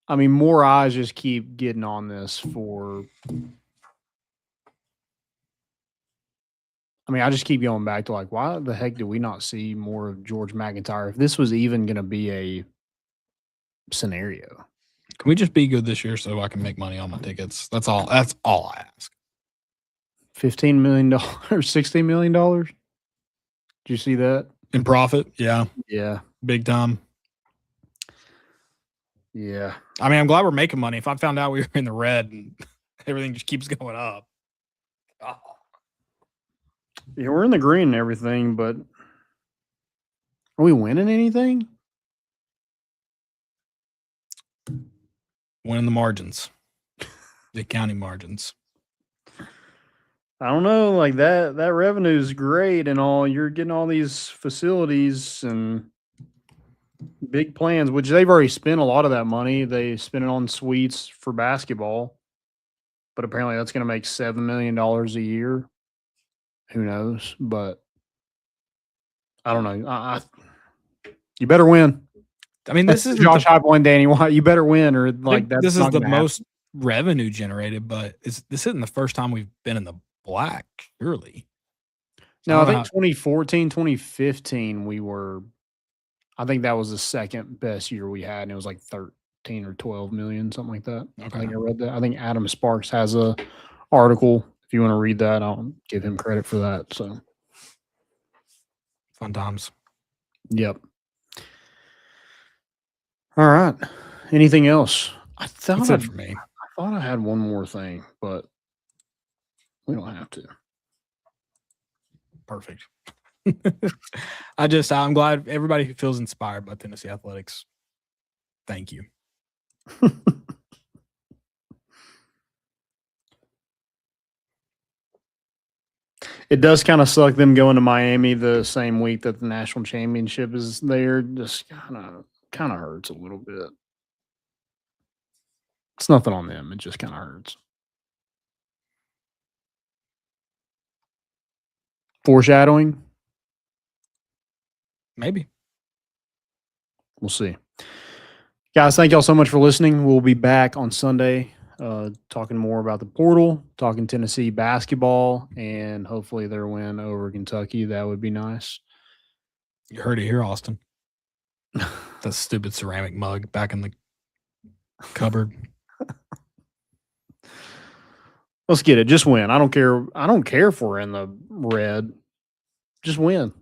I mean, more eyes just keep getting on this for, I mean, I just keep going back to like, why the heck did we not see more of George McIntyre if this was even going to be a scenario? Can we just be good this year so I can make money on my tickets? That's all I ask. $15 million, $16 million? Did you see that? In profit? Yeah. Yeah. Big time. Yeah. I mean, I'm glad we're making money. If I found out we were in the red and everything just keeps going up. Oh. Yeah, we're in the green and everything, but are we winning anything? Winning the margins. The county margins. I don't know, like that revenue is great and all. You're getting all these facilities and big plans, which they've already spent a lot of that money. They spent it on suites for basketball, but apparently that's going to make $7 million a year. Who knows? But I don't know. You better win. I mean, this is Josh Heupel and Danny White. You better win, or like that's this is the most happen. Revenue generated, but this isn't the first time we've been in the black, surely. No, I think 2014, 2015, we were, I think that was the second best year we had, and it was like 13 or 12 million, something like that. Okay. I think I read that. I think Adam Sparks has a article. If you want to read that, I'll give him credit for that. So fun times. Yep. All right. Anything else? That's it for me. I thought I had one more thing, but we don't have to. Perfect. I'm glad everybody who feels inspired by Tennessee athletics. Thank you. It does kind of suck them going to Miami the same week that the national championship is there. Just kind of hurts a little bit. It's nothing on them. It just kind of hurts. Foreshadowing? Maybe. We'll see. Guys, thank y'all so much for listening. We'll be back on Sunday talking more about the portal, talking Tennessee basketball, and hopefully their win over Kentucky. That would be nice. You heard it here, Austin. That stupid ceramic mug back in the cupboard. Let's get it. Just win. I don't care. I don't care if we're in the red. Just win.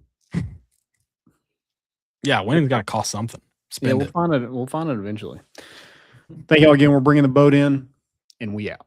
Yeah, winning's got to cost something. Yeah, we'll find it. We'll find it eventually. Thank y'all again. We're bringing the boat in, and we out.